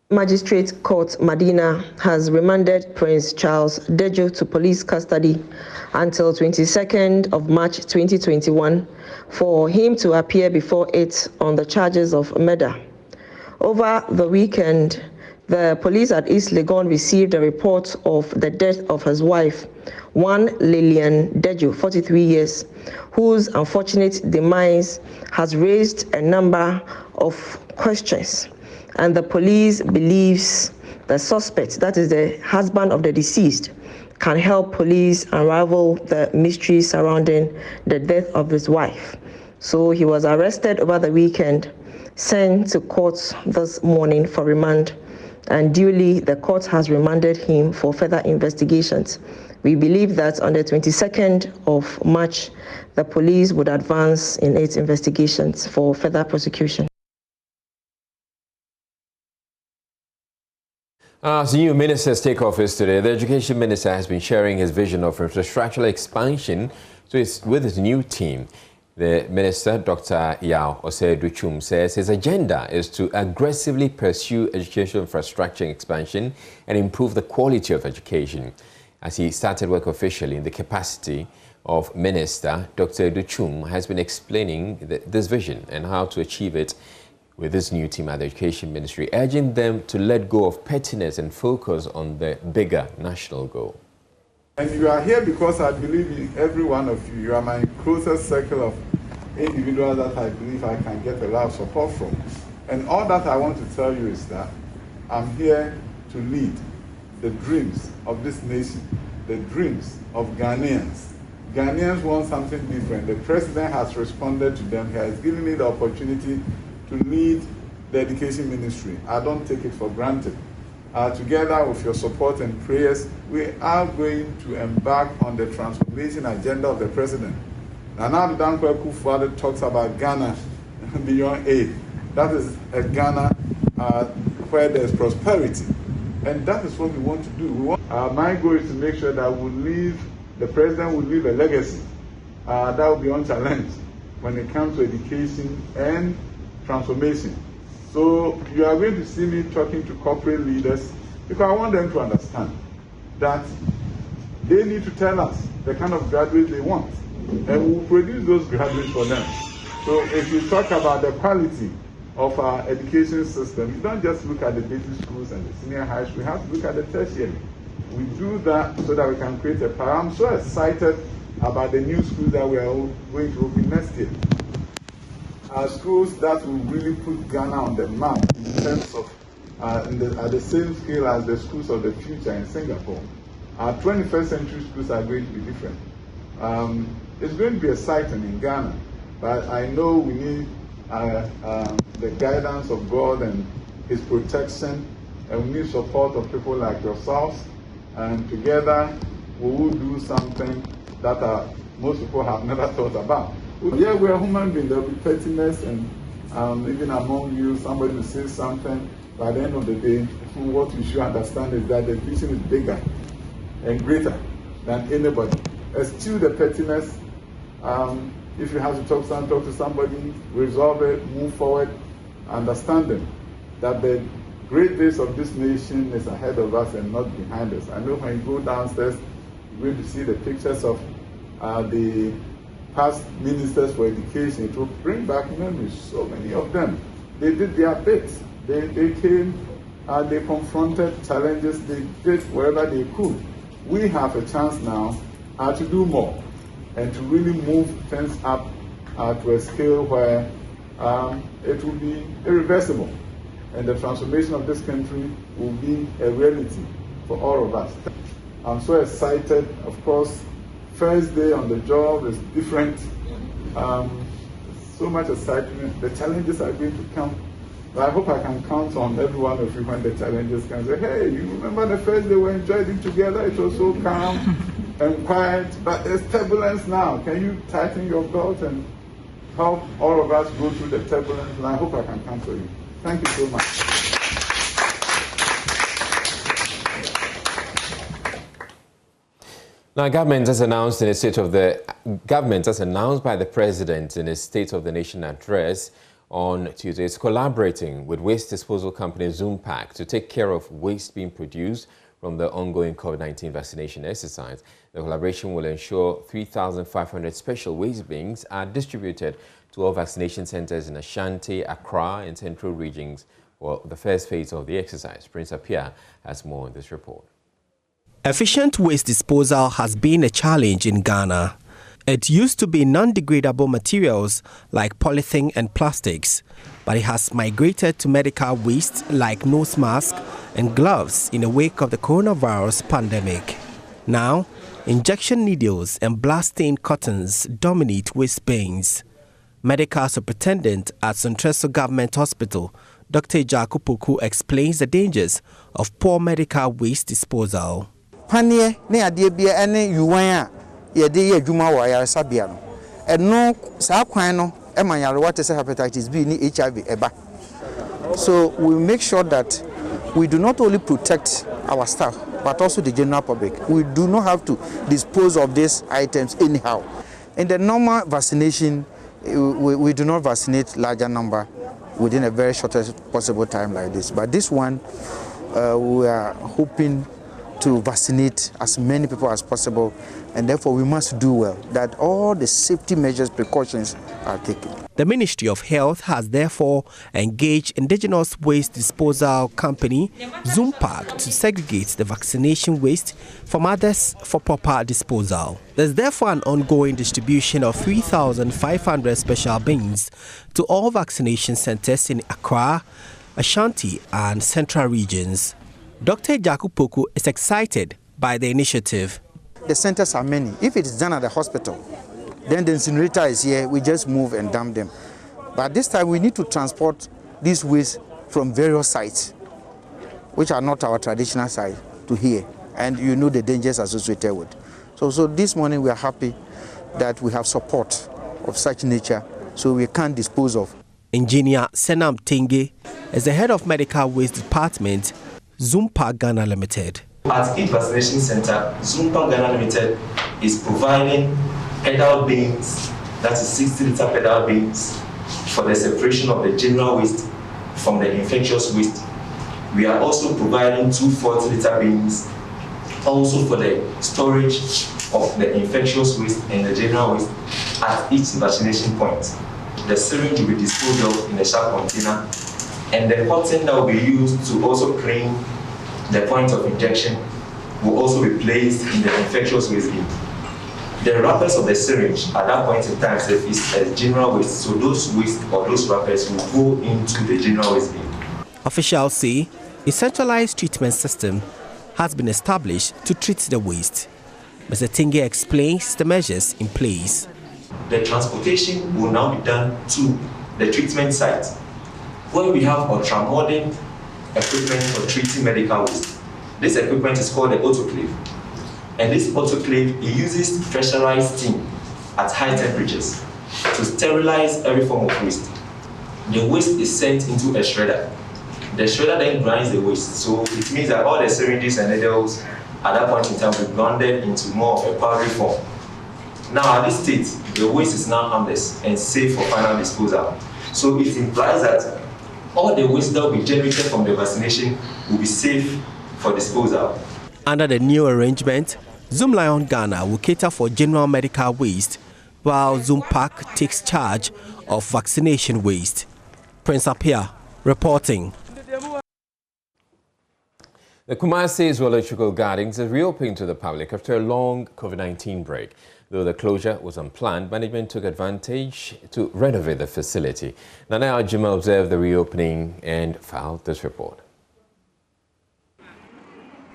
Magistrate Court Medina has remanded Prince Charles Dejo to police custody until 22nd of March 2021 for him to appear before it on the charges of murder. Over the weekend, the police at East Legon received a report of the death of his wife, one Lillian Dejo, 43 years, whose unfortunate demise has raised a number of questions, and the police believes the suspect, that is the husband of the deceased, can help police unravel the mystery surrounding the death of his wife. So he was arrested over the weekend, sent to court this morning for remand, and duly the court has remanded him for further investigations. We believe that on the 22nd of March, the police would advance in its investigations for further prosecution. As new ministers take office today, the Education Minister has been sharing his vision of infrastructural expansion with his new team. The Minister, Dr. Yao Osei-Duchum, says his agenda is to aggressively pursue educational infrastructure expansion and improve the quality of education. As he started work officially in the capacity of Minister, Dr. Duchum has been explaining this vision and how to achieve it with his new team at the Education Ministry, urging them to let go of pettiness and focus on the bigger national goal. And you are here because I believe in every one of you. You are my closest circle of individuals that I believe I can get a lot of support from. And all that I want to tell you is that I'm here to lead the dreams of this nation, the dreams of Ghanaians. Ghanaians want something different. The president has responded to them. He has given me the opportunity to lead the Education Ministry. I don't take it for granted. Together with your support and prayers, we are going to embark on the transformation agenda of the president. Nana Dankwa Akufo-Addo talks about Ghana beyond aid. That is a Ghana where there's prosperity. And that is what we want to do. My goal is to make sure that the president will leave a legacy that will be unchallenged when it comes to education and transformation. So you are going to see me talking to corporate leaders because I want them to understand that they need to tell us the kind of graduates they want, and we'll produce those graduates for them. So if you talk about the quality of our education system, you don't just look at the basic schools and the senior high school, we have to look at the tertiary. We do that so that we can create a power. I'm so excited about the new schools that we are going to open next year. Schools that will really put Ghana on the map in terms of at the same scale as the schools of the future in Singapore. Our 21st century schools are going to be different. It's going to be exciting in Ghana, but I know we need the guidance of God and His protection, and we need support of people like yourselves, and together we will do something that most people have never thought about. Yeah, we are human beings. There will be pettiness, and even among you, somebody will say something. By the end of the day, what you should understand is that the vision is bigger and greater than anybody. Eschew the pettiness. If you have to talk to somebody, resolve it, move forward, understanding that the great days of this nation is ahead of us and not behind us. I know when you go downstairs, you're going to see the pictures of the past ministers for education. It will bring back memories, so many of them. They did their bit. They came, they confronted challenges, they did wherever they could. We have a chance now to do more and to really move things up to a scale where it will be irreversible, and the transformation of this country will be a reality for all of us. I'm so excited. Of course, first day on the job is different. So much excitement. The challenges are going to come. But I hope I can count on every one of you when the challenges come. Say, hey, you remember the first day we enjoyed it together? It was so calm and quiet. But there's turbulence now. Can you tighten your belt and help all of us go through the turbulence? And I hope I can count on you. Thank you so much. Now, government has announced by the president in his State of the Nation address on Tuesday, is collaborating with waste disposal company Zoompack to take care of waste being produced from the ongoing COVID-19 vaccination exercise. The collaboration will ensure 3,500 special waste bins are distributed to all vaccination centers in Ashanti, Accra, and Central regions for the first phase of the exercise. Prince Apia has more in this report. Efficient waste disposal has been a challenge in Ghana. It used to be non-degradable materials like polythene and plastics, but it has migrated to medical waste like nose masks and gloves in the wake of the coronavirus pandemic. Now, injection needles and blood-stained cottons dominate waste bins. Medical Superintendent at Sontreso Government Hospital, Dr. Jaku Poku, explains the dangers of poor medical waste disposal. Panie ne ade bia ene yuwan a ye de ye adwuma wo ayaresabia no eno saa kwan no e manyare what is hepatitis B ni HIV eba. So we make sure that we do not only protect our staff but also the general public. We do not have to dispose of these items anyhow. In the normal vaccination, we do not vaccinate larger number within a very shortest possible time like this. But this one, we are hoping to vaccinate as many people as possible, and therefore we must do well that all the safety measures, precautions are taken. The Ministry of Health has therefore engaged indigenous waste disposal company Zoompark to segregate the vaccination waste from others for proper disposal. There's therefore an ongoing distribution of 3,500 special bins to all vaccination centers in Accra, Ashanti and Central regions. Dr. Jaku Poku is excited by the initiative. The centers are many. If it is done at the hospital, then the incinerator is here, we just move and dump them. But this time we need to transport these waste from various sites, which are not our traditional sites, to here. And you know the dangers associated with. So this morning we are happy that we have support of such nature, so we can dispose of. Engineer Senam Tenge is the head of Medical Waste Department, Zoompark Ghana Limited. At each vaccination center, Zoompark Ghana Limited is providing pedal bins, that is 60-liter pedal bins, for the separation of the general waste from the infectious waste. We are also providing 2 40-liter bins, also for the storage of the infectious waste and the general waste at each vaccination point. The syringe will be disposed of in a sharp container, and the cotton that will be used to also clean the point of injection will also be placed in the infectious waste bin. The wrappers of the syringe at that point in time is a general waste, so those waste or those wrappers will go into the general waste bin. Officials say a centralized treatment system has been established to treat the waste. Mr. Tinge explains the measures in place. The transportation will now be done to the treatment site, where we have ultra-modern equipment for treating medical waste. This equipment is called the autoclave. And this autoclave, it uses pressurized steam at high temperatures to sterilize every form of waste. The waste is sent into a shredder. The shredder then grinds the waste. So it means that all the syringes and needles at that point in time will be grounded into more of a powdery form. Now at this state, the waste is now harmless and safe for final disposal. So it implies that all the waste that will be generated from the vaccination will be safe for disposal. Under the new arrangement, Zoom Lion Ghana will cater for general medical waste, while Zoompark takes charge of vaccination waste. Prince Apia reporting. The Kumasi Zoological Gardens is reopening to the public after a long COVID-19 break. Though the closure was unplanned, management took advantage to renovate the facility. Nana Ajima observed the reopening and filed this report.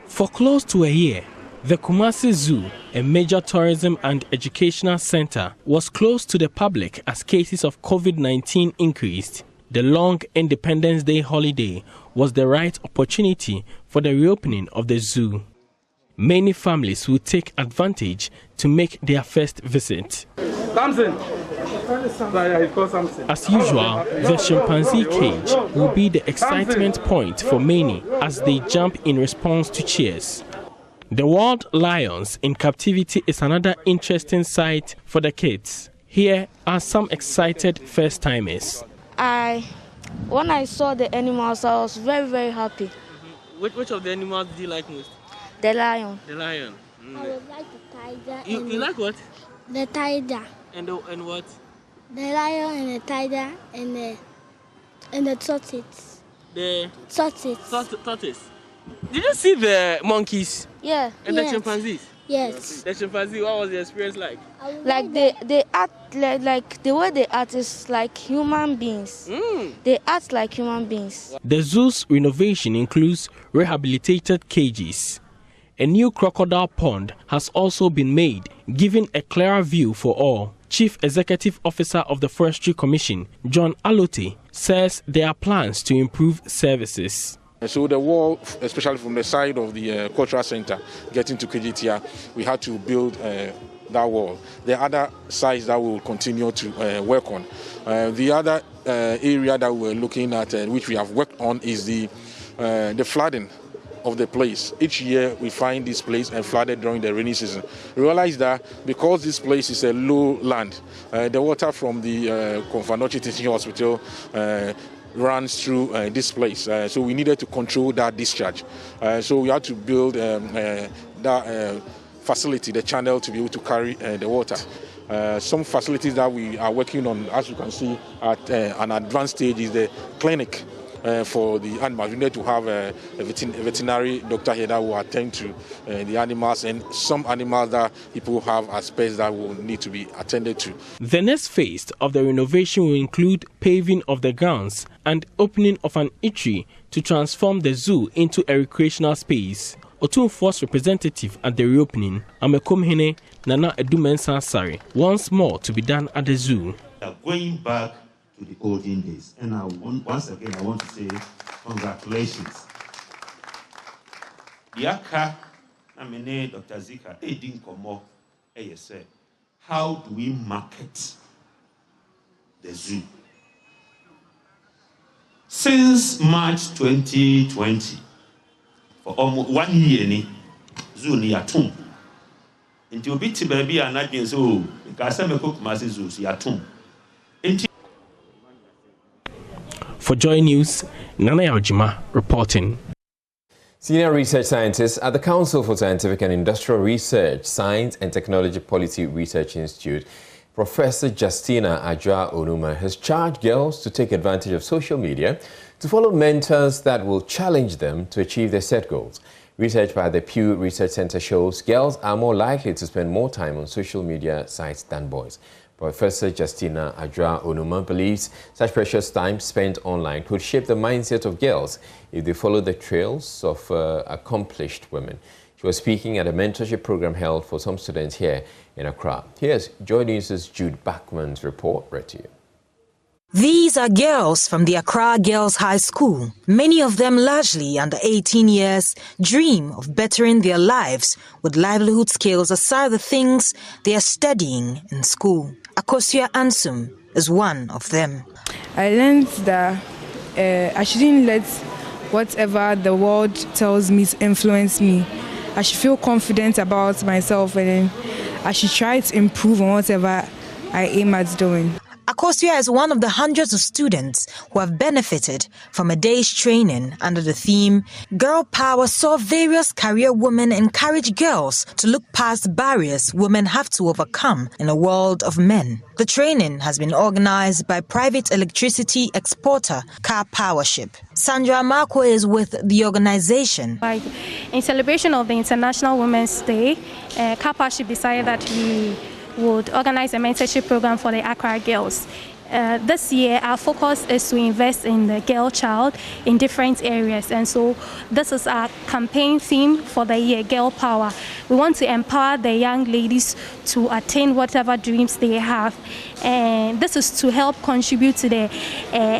For close to a year, the Kumasi Zoo, a major tourism and educational center, was closed to the public as cases of COVID-19 increased. The long Independence Day holiday was the right opportunity for the reopening of the zoo. Many families will take advantage to make their first visit. As usual, the chimpanzee cage will be the excitement point for many as they jump in response to cheers. The wild lions in captivity is another interesting sight for the kids. Here are some excited first-timers. When I saw the animals, I was very, very happy. Which of the animals do you like most? The lion. The lion. I would like the tiger. You like what? The tiger. And what? The lion and the tiger and the tortoise. The tortoise. Tortoise. Did you see the monkeys? Yeah. And the chimpanzees? Yes. The chimpanzee, what was the experience like? Like they act like the way they act is like human beings. They act like human beings. The zoo's renovation includes rehabilitated cages. A new crocodile pond has also been made, giving a clearer view for all. Chief Executive Officer of the Forestry Commission, John Alote, says there are plans to improve services. So the wall, especially from the side of the cultural center, getting to KGTR, we had to build that wall. The other sides that we will continue to work on. The other area that we're looking at, which we have worked on, is the flooding of the place. Each year we find this place flooded during the rainy season. We realize that because this place is a low land, the water from the Konfanochi Teaching Hospital runs through this place. So we needed to control that discharge. So we had to build that facility, the channel, to be able to carry the water. Some facilities that we are working on, as you can see, at an advanced stage, is the clinic for the animals. We need to have a veterinary doctor here that will attend to the animals, and some animals that people have as pets that will need to be attended to. The next phase of the renovation will include paving of the grounds and opening of an eatery to transform the zoo into a recreational space. Otunfo's representative at the reopening, Amekomhene Nana Edumensa Sari, once more to be done at the zoo. Going back to the olden days, and once again I want to say congratulations. Diaka, Amene, Dr. Zika, Edin Komo, said, how do we market the zoo? Since March 2020, for almost 1 year, zoo ni atum. Until biti baby and not being so, Kasame cook masses zoos yatum. For Joy News, Nana Yaojima reporting. Senior research scientist at the Council for Scientific and Industrial Research, Science and Technology Policy Research Institute, Professor Justina Adjoa Onuma has charged girls to take advantage of social media to follow mentors that will challenge them to achieve their set goals. Research by the Pew Research Center shows girls are more likely to spend more time on social media sites than boys. Professor Justina Adjoa Onuma believes such precious time spent online could shape the mindset of girls if they follow the trails of accomplished women. She was speaking at a mentorship program held for some students here in Accra. Here's JoyNews' Jude Bachman's report read to you. These are girls from the Accra Girls High School. Many of them, largely under 18 years, dream of bettering their lives with livelihood skills aside the things they are studying in school. Akosua Ansum is one of them. I learned that I shouldn't let whatever the world tells me to influence me. I should feel confident about myself, and I should try to improve on whatever I aim at doing. Akosua is one of the hundreds of students who have benefited from a day's training under the theme Girl Power saw various career women encourage girls to look past barriers women have to overcome in a world of men. The training has been organized by private electricity exporter Car Powership. Sandra Marco is with the organization. In celebration of the International Women's Day, Car Powership decided that we would organize a mentorship program for the Accra girls. This year, our focus is to invest in the girl child in different areas. And so this is our campaign theme for the year, Girl Power. We want to empower the young ladies to attain whatever dreams they have. And this is to help contribute to the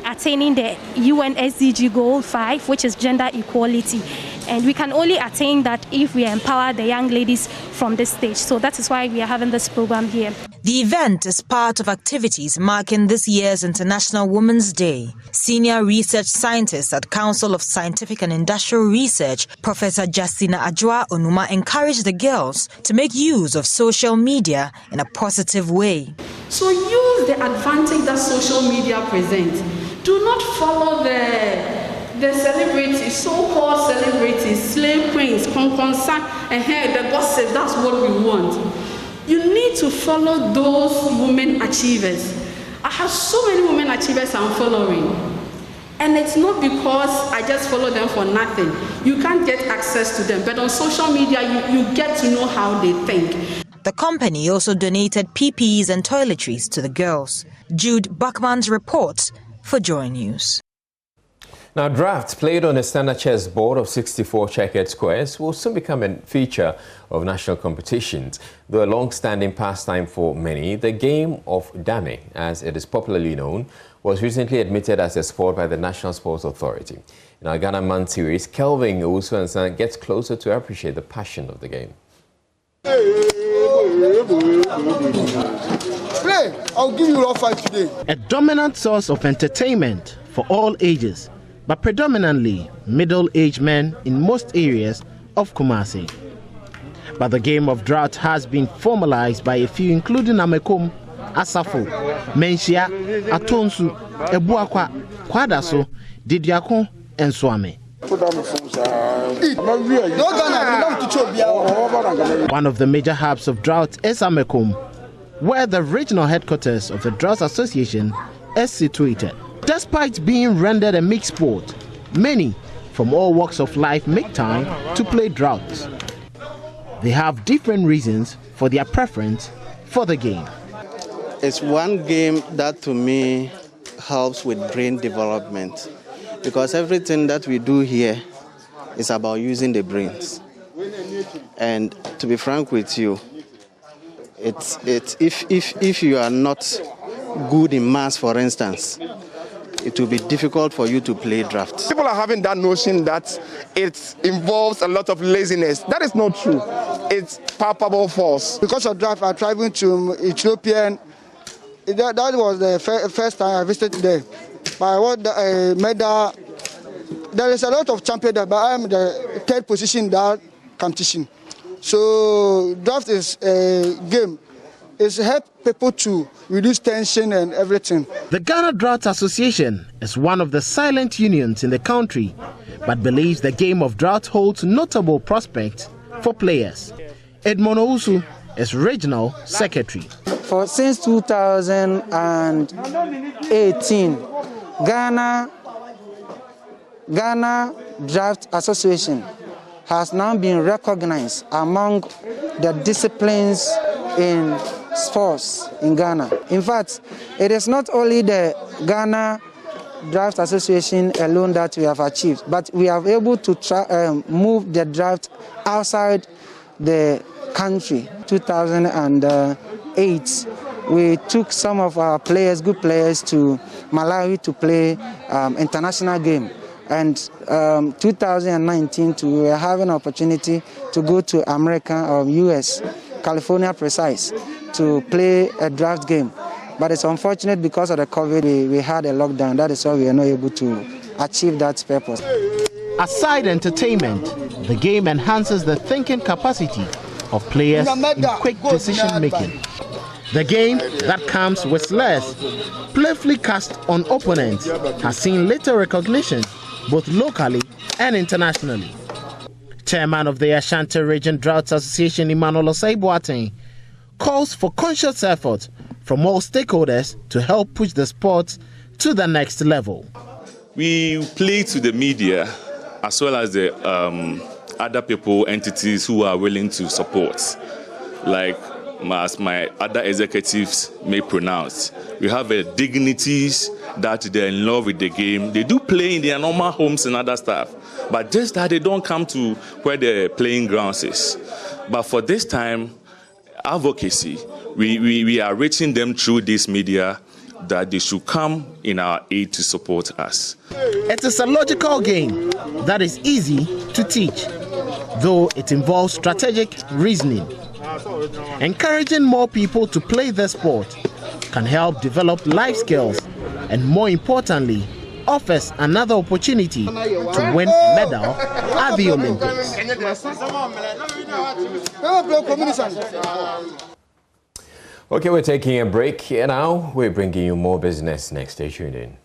attaining the UN SDG Goal 5, which is gender equality. And we can only attain that if we empower the young ladies from this stage. So that is why we are having this program here. The event is part of activities marking this year's International Women's Day. Senior research scientist at Council of Scientific and Industrial Research, Professor Justina Adjoa Onuma, encouraged the girls to make use of social media in a positive way. So use the advantage that social media presents. Do not follow the celebrities, so-called celebrities, slave queens, the gossip. That's what we want. You need to follow those women achievers. I have so many women achievers I'm following. And it's not because I just follow them for nothing. You can't get access to them, but on social media, you get to know how they think. The company also donated PPEs and toiletries to the girls. Jude Buckman's reports for JoyNews. Now, drafts played on a standard chess board of 64 checkered squares will soon become a feature of national competitions. Though a long-standing pastime for many, the game of dummy, as it is popularly known, was recently admitted as a sport by the National Sports Authority. In our Ghana Man series, Kelvin Owusu gets closer to appreciate the passion of the game. Play! I'll give you all 5 today. A dominant source of entertainment for all ages, but predominantly middle-aged men in most areas of Kumasi. But the game of drought has been formalized by a few, including Amekom, Asafo, Menshia, Atonsu, Ebuakwa, Kwadaso, Didiako, and Swame. One of the major hubs of drought is Amekom, where the regional headquarters of the Drought Association is situated. Despite being rendered a mixed sport, many from all walks of life make time to play droughts. They have different reasons for their preference for the game. It's one game that to me helps with brain development, because everything that we do here is about using the brains. And to be frank with you, if you are not good in maths, for instance, it will be difficult for you to play draft. People are having that notion that it involves a lot of laziness. That is not true. It's palpable force. Because of draft, I'm traveling to Ethiopia. That was the first time I visited there. But I won the medal. There is a lot of champions there, but I am the 3rd position in that competition. So draft is a game. It's help people to reduce tension and everything. The Ghana Drought Association is one of the silent unions in the country, but believes the game of drought holds notable prospects for players. Edmond Owusu is regional secretary. Since 2018, Ghana Drought Association has now been recognized among the disciplines in sports in Ghana. In fact, it is not only the Ghana Drought Association alone that we have achieved, but we are able to move the drought outside the country. 2008, we took some of our players, good players, to Malawi to play international game. And 2019, we were having an opportunity to go to America or US, California precise, to play a draft game. But it's unfortunate because of the COVID, we had a lockdown. That is why we are not able to achieve that purpose. Aside entertainment, the game enhances the thinking capacity of players in quick decision making. The game that comes with slurs, playfully cast on opponents, has seen little recognition both locally and internationally. Chairman of the Ashanti Region Drought Association, Emmanuel Osei-Boateng, calls for conscious effort from all stakeholders to help push the sport to the next level. We play to the media as well as the other people, entities who are willing to support. Like as my other executives may pronounce, we have dignities that they're in love with the game. They do play in their normal homes and other stuff, but just that they don't come to where the playing grounds is. But for this time, advocacy, we are reaching them through this media that they should come in our aid to support us. It is a logical game that is easy to teach, though it involves strategic reasoning. Encouraging more people to play the sport can help develop life skills and, more importantly, offers another opportunity to win a medal at the Olympics. Okay, we're taking a break here now. We're bringing you more business next. Stay tuned in.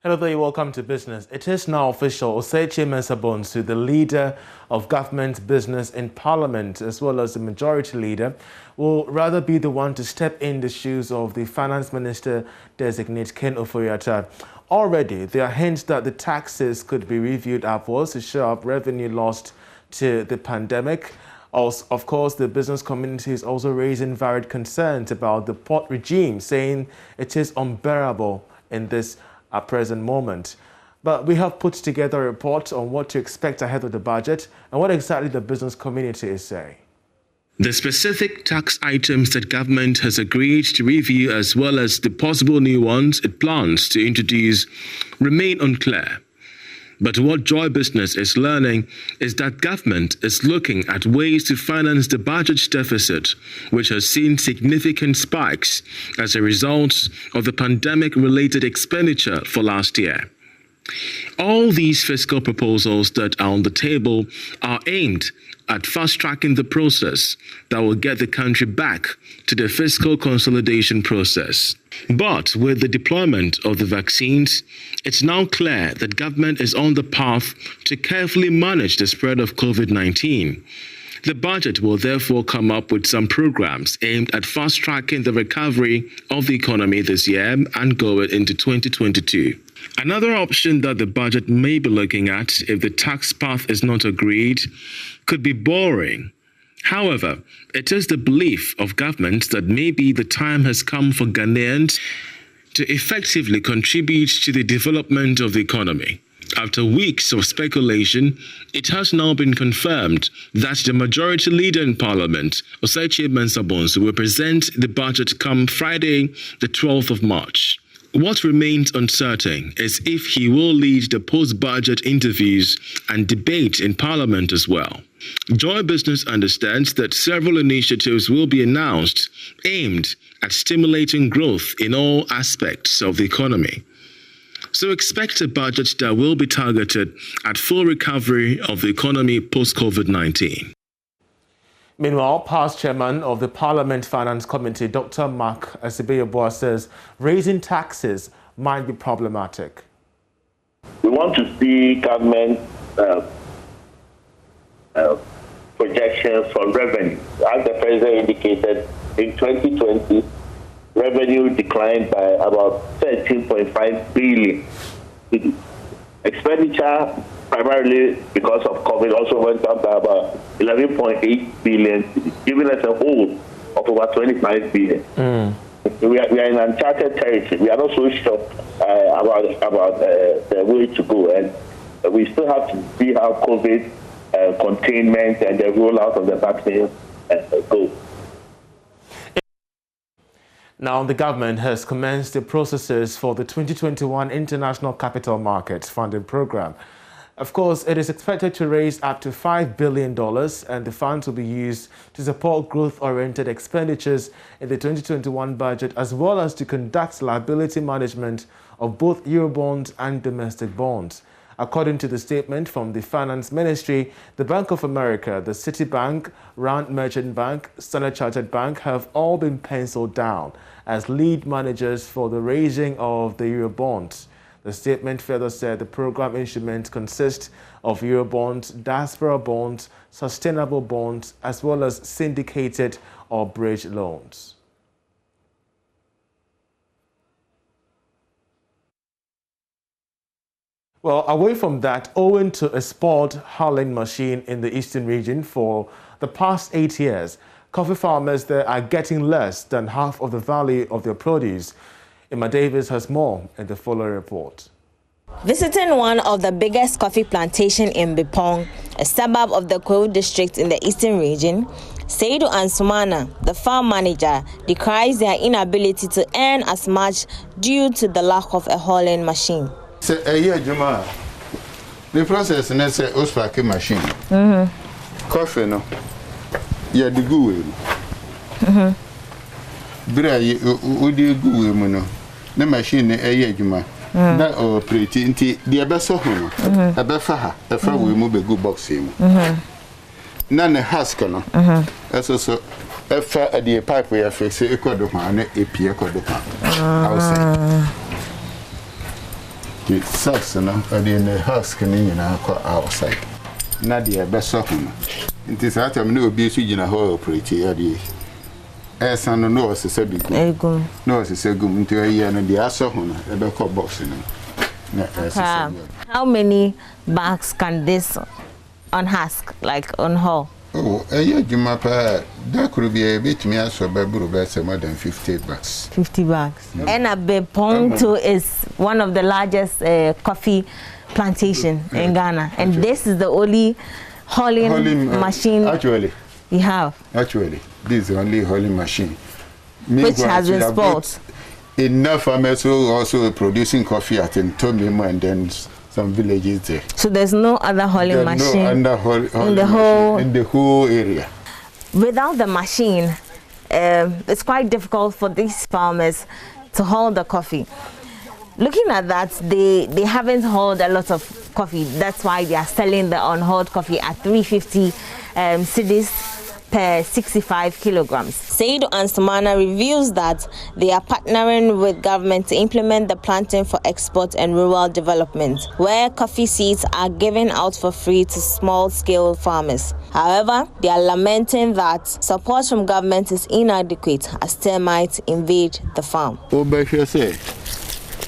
Hello there, welcome to Business. It is now official. Osechi Mensah-Bonsu, the leader of government business in Parliament, as well as the majority leader, will rather be the one to step in the shoes of the Finance Minister designate Ken Ofori-Atta. Already, there are hints that the taxes could be reviewed upwards to show up revenue lost to the pandemic. Also, of course, the business community is also raising varied concerns about the port regime, saying it is unbearable in this present moment. But we have put together a report on what to expect ahead of the budget and what exactly the business community is saying. The specific tax items that government has agreed to review, as well as the possible new ones it plans to introduce, remain unclear. But what Joy Business is learning is that government is looking at ways to finance the budget deficit, which has seen significant spikes as a result of the pandemic-related expenditure for last year. All these fiscal proposals that are on the table are aimed at fast-tracking the process that will get the country back to the fiscal consolidation process. But with the deployment of the vaccines, it's now clear that government is on the path to carefully manage the spread of COVID-19. The budget will therefore come up with some programs aimed at fast-tracking the recovery of the economy this year and going into 2022. Another option that the budget may be looking at, if the tax path is not agreed, could be borrowing. However, it is the belief of government that maybe the time has come for Ghanaians to effectively contribute to the development of the economy. After weeks of speculation, it has now been confirmed that the majority leader in Parliament, Osechi Mensah-Bonsu, will present the budget come Friday, the 12th of March. What remains uncertain is if he will lead the post-budget interviews and debate in Parliament as well. Joy Business understands that several initiatives will be announced aimed at stimulating growth in all aspects of the economy. So expect a budget that will be targeted at full recovery of the economy post-COVID-19. Meanwhile, past chairman of the Parliament Finance Committee, Dr. Mark Asibeyoboa, says raising taxes might be problematic. We want to see government projections for revenue. As the President indicated, in 2020, revenue declined by about 13.5 billion. Expenditure, primarily because of COVID, also went up by about 11.8 billion, giving us a hole of over 25 billion. We are in uncharted territory. We are not so sure about the way to go, and we still have to see how COVID containment and the rollout of the vaccine go. Now, the government has commenced the processes for the 2021 International Capital Markets Funding Program. Of course, it is expected to raise up to $5 billion, and the funds will be used to support growth-oriented expenditures in the 2021 budget, as well as to conduct liability management of both Eurobonds and domestic bonds. According to the statement from the Finance Ministry, the Bank of America, the Citibank, Rand Merchant Bank, Standard Chartered Bank have all been penciled down as lead managers for the raising of the Eurobonds. The statement further said the program instruments consist of Eurobonds, diaspora bonds, sustainable bonds, as well as syndicated or bridge loans. Well, away from that, owing to a spoiled hulling machine in the eastern region for the past 8 years, coffee farmers there are getting less than half of the value of their produce. Emma Davis has more in the following report. Visiting one of the biggest coffee plantations in Bipong, a suburb of the Kwewu district in the eastern region, Seidu Ansumana, the farm manager, decries their inability to earn as much due to the lack of a hulling machine. A year, Juma, the process is a Oswaki machine. Coffee, no, yeah, the goo. Bray, would you go, the machine a year, Juma. That or pretty into the Abasso, a befaha, a far we move a good boxing. None a haskell, as also a far at the pipe we have faced a quadruple, a Pia quadruple. The sauce no the husk ni nyina kwa outside. Na de be so ho. Nti sa atam na obi su gina ho operate ya de. Esa no no osese bi go. No osese go nti ayi no de aso ho no e be ko box no. How many bags can this unhusk, like unhull? Oh, Juma pa that could be a bit me as more than 50 bags. 50 bags. And Bepong too is one of the largest coffee plantation in Ghana. And this is the only hulling machine actually you have. Actually, this is the only hulling machine. Which has been spoiled. Enough farmers who also producing coffee at Ntomimo and then some villages there. So there's no other hulling machine in the whole area. Without the machine, it's quite difficult for these farmers to hull the coffee. Looking at that, they haven't hulled a lot of coffee. That's why they are selling the unhulled coffee at 350 cedis per 65 kilograms. Seydou Ansumana reveals that they are partnering with government to implement the planting for export and rural development, where coffee seeds are given out for free to small-scale farmers. However, they are lamenting that support from government is inadequate as termites invade the farm.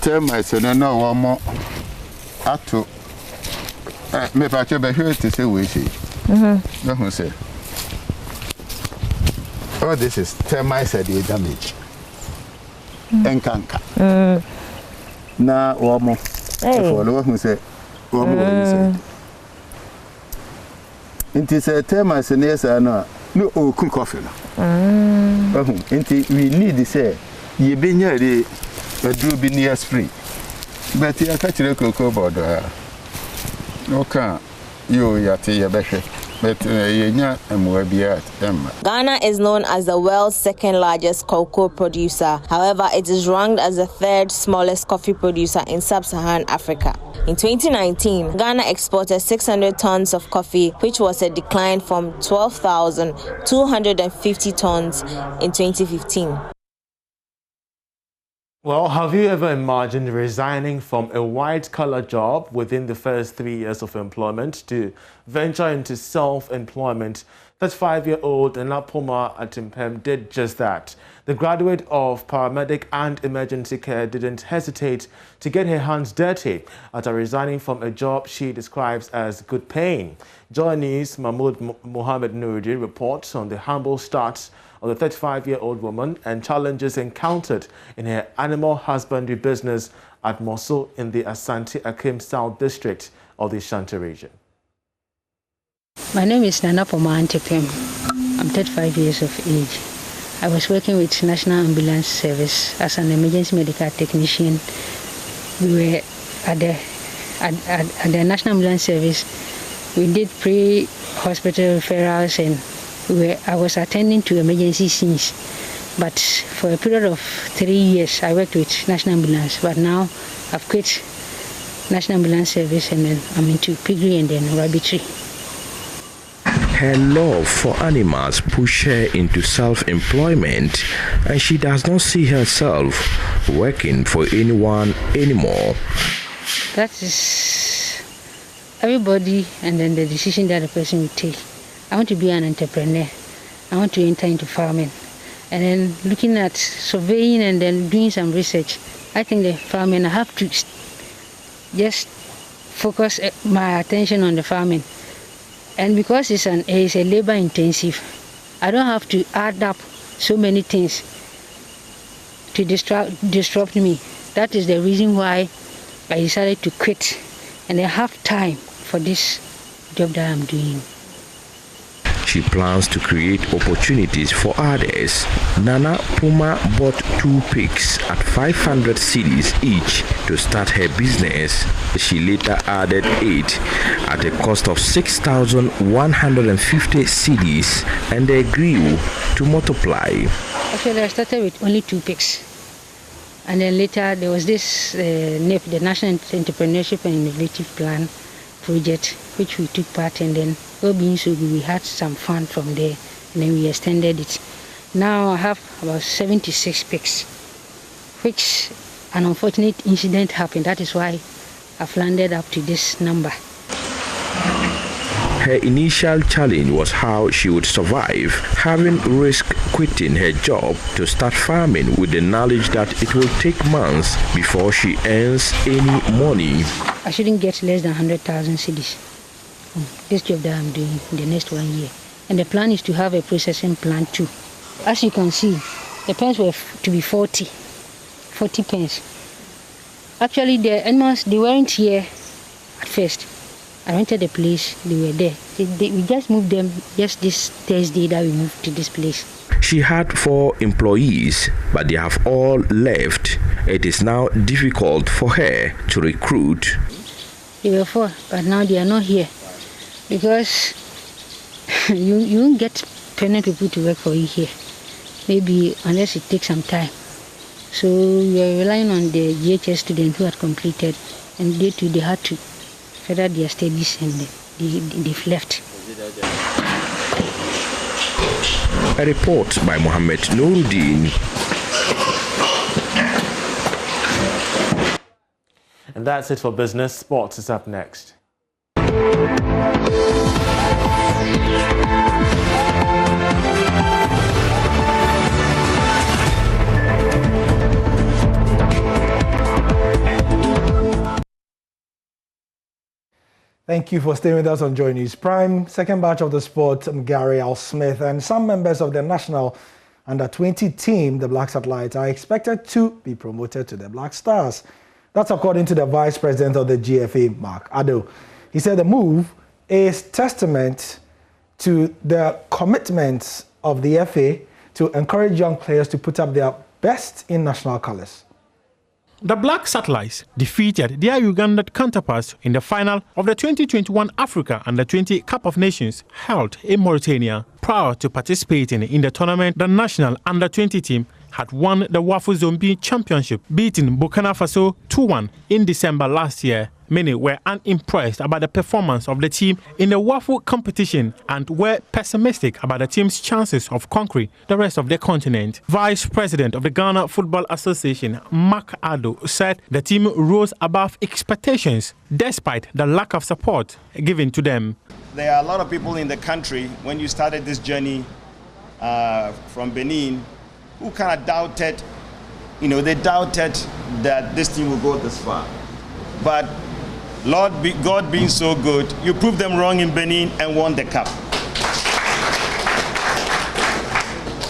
Termites no one more ato me pa che be here to say we see. No say. Oh, this is termites that they damage. Enkanka. Na womo. For no who say womo say. Inti say termites near say no cook coffee no. Inti we need to say ye be near the do be near spring. But you catch the cocoa border. Okay, you yati yabeshe. Ghana is known as the world's second largest cocoa producer. However, it is ranked as the third smallest coffee producer in sub-Saharan Africa. In 2019, Ghana exported 600 tons of coffee, which was a decline from 12,250 tons in 2015. Well, have you ever imagined resigning from a white-collar job within the first 3 years of employment to venture into self-employment? That 5-year-old Napoma Atimpem did just that. The graduate of paramedic and emergency care didn't hesitate to get her hands dirty after resigning from a job she describes as good paying. JoyNews Mahmoud Mohammed Nurudi reports on the humble start of the 35-year-old woman and challenges encountered in her animal husbandry business at Mosul in the Asante Akim South District of the Ashanti region. My name is Napoma Atimpem. I'm 35 years of age. I was working with National Ambulance Service as an emergency medical technician. We were at the National Ambulance Service. We did pre-hospital referrals and I was attending to emergency scenes, but for a period of 3 years I worked with National Ambulance, but now I've quit National Ambulance Service and then I'm into piggery and then rabbitry. Her love for animals pushed her into self-employment, and she does not see herself working for anyone anymore. That is everybody and then the decision that the person will take. I want to be an entrepreneur. I want to enter into farming. And then looking at surveying and then doing some research, I think the farming, I have to just focus my attention on the farming. And because it's a labor intensive, I don't have to add up so many things to disrupt me. That is the reason why I decided to quit and I have time for this job that I'm doing. She plans to create opportunities for others. Nana Puma bought 2 pigs at 500 cedis each to start her business. She later added 8 at a cost of 6,150 cedis, and they grew to multiply. Actually, I started with only 2 pigs. And then later there was this NEP, the National Entrepreneurship and Innovative Plan project, which we took part in. Then we had some fun from there, and then we extended it. Now I have about 76 pigs, which an unfortunate incident happened. That is why I've landed up to this number. Her initial challenge was how she would survive, having risked quitting her job to start farming with the knowledge that it will take months before she earns any money. I shouldn't get less than 100,000 cedis from this job that I'm doing in the next 1 year. And the plan is to have a processing plant too. As you can see, the pens were to be 40 pens. Actually, the animals, they weren't here at first. I rented the place, they were there. We just moved them just this Thursday that we moved to this place. She had 4 employees, but they have all left. It is now difficult for her to recruit. They were 4, but now they are not here because you won't get permanent people to work for you here. Maybe unless it takes some time. So we are relying on the GHS students who had completed, and they too, they had to further their studies and they've left. A report by Mohammed Nuruddin. And that's it for business. Sports is up next. Thank you for staying with us on JoyNews Prime. Second batch of the sport, Gary Al Smith, and some members of the national under-20 team, the Black Satellites, are expected to be promoted to the Black Stars. That's according to the Vice President of the GFA, Mark Addo. He said the move is testament to the commitment of the FA to encourage young players to put up their best in national colours. The Black Satellites defeated their Ugandan counterparts in the final of the 2021 Africa Under-20 Cup of Nations held in Mauritania. Prior to participating in the tournament, the national Under-20 team had won the Wafu Zone B Championship, beating Burkina Faso 2-1 in December last year. Many were unimpressed about the performance of the team in the Wafu competition and were pessimistic about the team's chances of conquering the rest of the continent. Vice President of the Ghana Football Association, Mark Addo, said the team rose above expectations despite the lack of support given to them. There are a lot of people in the country, when you started this journey from Benin, who kind of doubted, they doubted that this team will go this far. But God being so good, you proved them wrong in Benin and won the cup.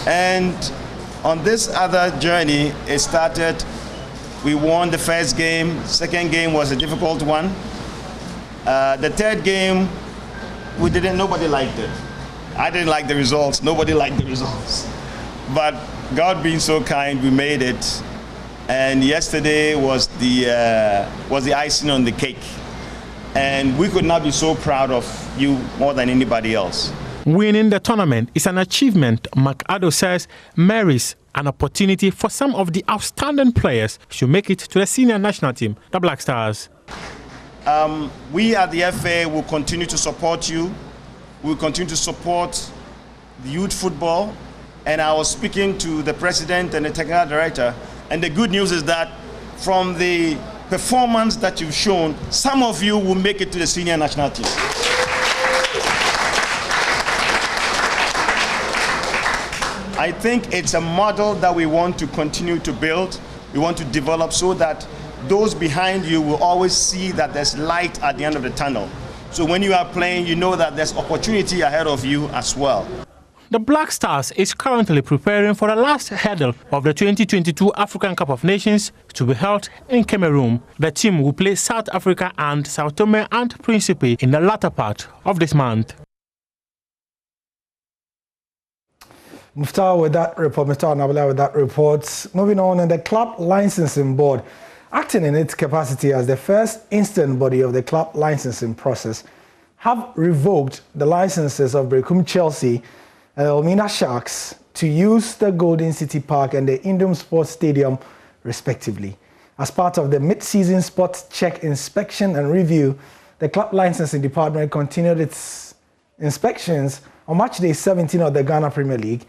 And on this other journey, it started, we won the first game, second game was a difficult one. The third game, nobody liked it. I didn't like the results, nobody liked the results. But God being so kind, we made it. And yesterday was the icing on the cake. And we could not be so proud of you more than anybody else. Winning the tournament is an achievement, Mark Addo says, merits an opportunity for some of the outstanding players to make it to the senior national team, the Black Stars. We at the FA will continue to support you. We will continue to support the youth football. And I was speaking to the president and the technical director, and the good news is that from the performance that you've shown, some of you will make it to the senior national team. I think it's a model that we want to continue to build, we want to develop so that those behind you will always see that there's light at the end of the tunnel. So when you are playing, you know that there's opportunity ahead of you as well. The Black Stars is currently preparing for the last hurdle of the 2022 African Cup of Nations to be held in Cameroon. The team will play South Africa and Sao Tome and Principe in the latter part of this month. Muftar with that report, Mr. Anabula with that report. Moving on, and the Club Licensing Board, acting in its capacity as the first instant body of the club licensing process, have revoked the licenses of Brekum Chelsea and Elmina Sharks to use the Golden City Park and the Indom Sports Stadium, respectively. As part of the mid-season sports check inspection and review, the Club Licensing Department continued its inspections on match day 17 of the Ghana Premier League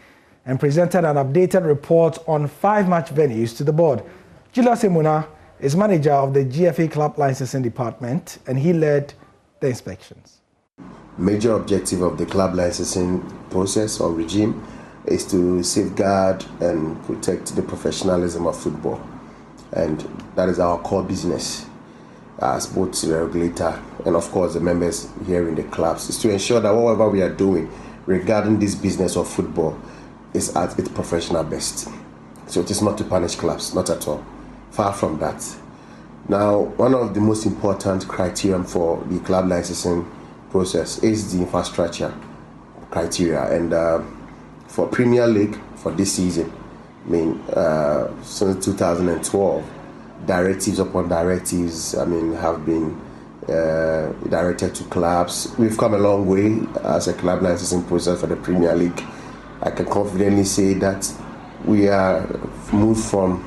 and presented an updated report on 5 match venues to the board. Julius Emuna is manager of the GFA Club Licensing Department, and he led the inspections. Major objective of the club licensing process or regime is to safeguard and protect the professionalism of football. And that is our core business as both the regulator and of course the members here in the clubs, is to ensure that whatever we are doing regarding this business of football is at its professional best. So it is not to punish clubs, not at all. Far from that. Now, one of the most important criteria for the club licensing process is the infrastructure criteria. And for Premier League for this season, since 2012, directives upon directives, have been directed to clubs. We've come a long way as a club licensing process for the Premier League. I can confidently say that we are moved from,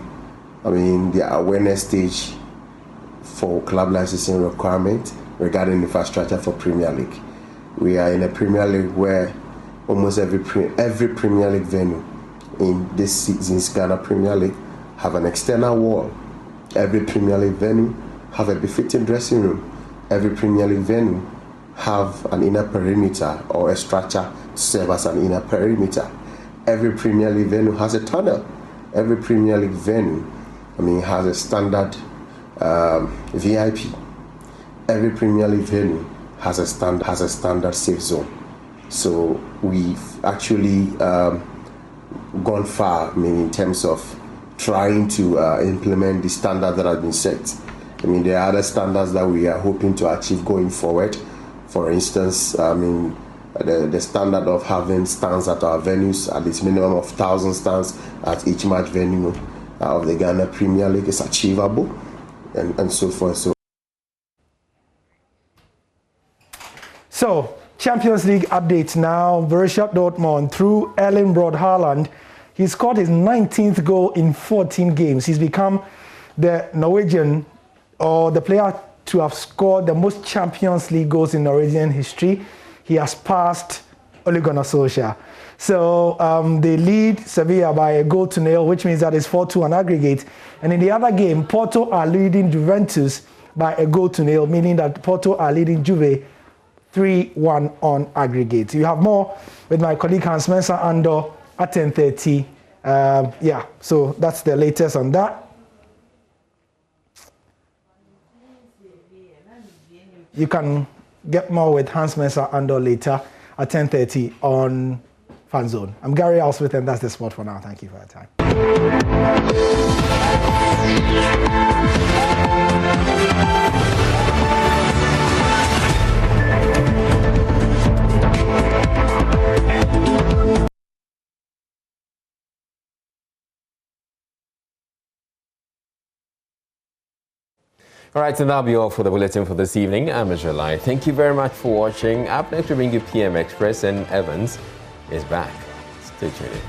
the awareness stage for club licensing requirement regarding infrastructure for Premier League. We are in a Premier League where almost every Premier League venue in this season's Ghana Premier League have an external wall. Every Premier League venue have a befitting dressing room. Every Premier League venue have an inner perimeter or a structure to serve as an inner perimeter. Every Premier League venue has a tunnel. Every Premier League venue, has a standard VIP. Every Premier League venue has a standard safe zone. So we've actually gone far, in terms of trying to implement the standard that has been set. There are other standards that we are hoping to achieve going forward. For instance, the standard of having stands at our venues, at least minimum of 1,000 stands at each match venue of the Ghana Premier League is achievable, and so forth. So, Champions League updates now. Borussia Dortmund, through Erling Braut Haaland, he scored his 19th goal in 14 games. He's become the Norwegian, or the player to have scored the most Champions League goals in Norwegian history. He has passed Ole Gunnar Solskjaer. So they lead Sevilla by 1-0, which means that it's 4-2 on aggregate. And in the other game, Porto are leading Juventus by 1-0, meaning that Porto are leading Juve 3-1 on aggregate. You have more with my colleague Hans Mensah Andor at 10:30. So that's the latest on that. You can get more with Hans Mensah Andor later at 10:30 on Fan Zone. I'm Gary Alsmith, and that's the sport for now. Thank you for your time. All right, and that'll be all for the bulletin for this evening. I'm Ajay. Thank you very much for watching. Up next, we bring you PM Express, and Evans is back. Stay tuned.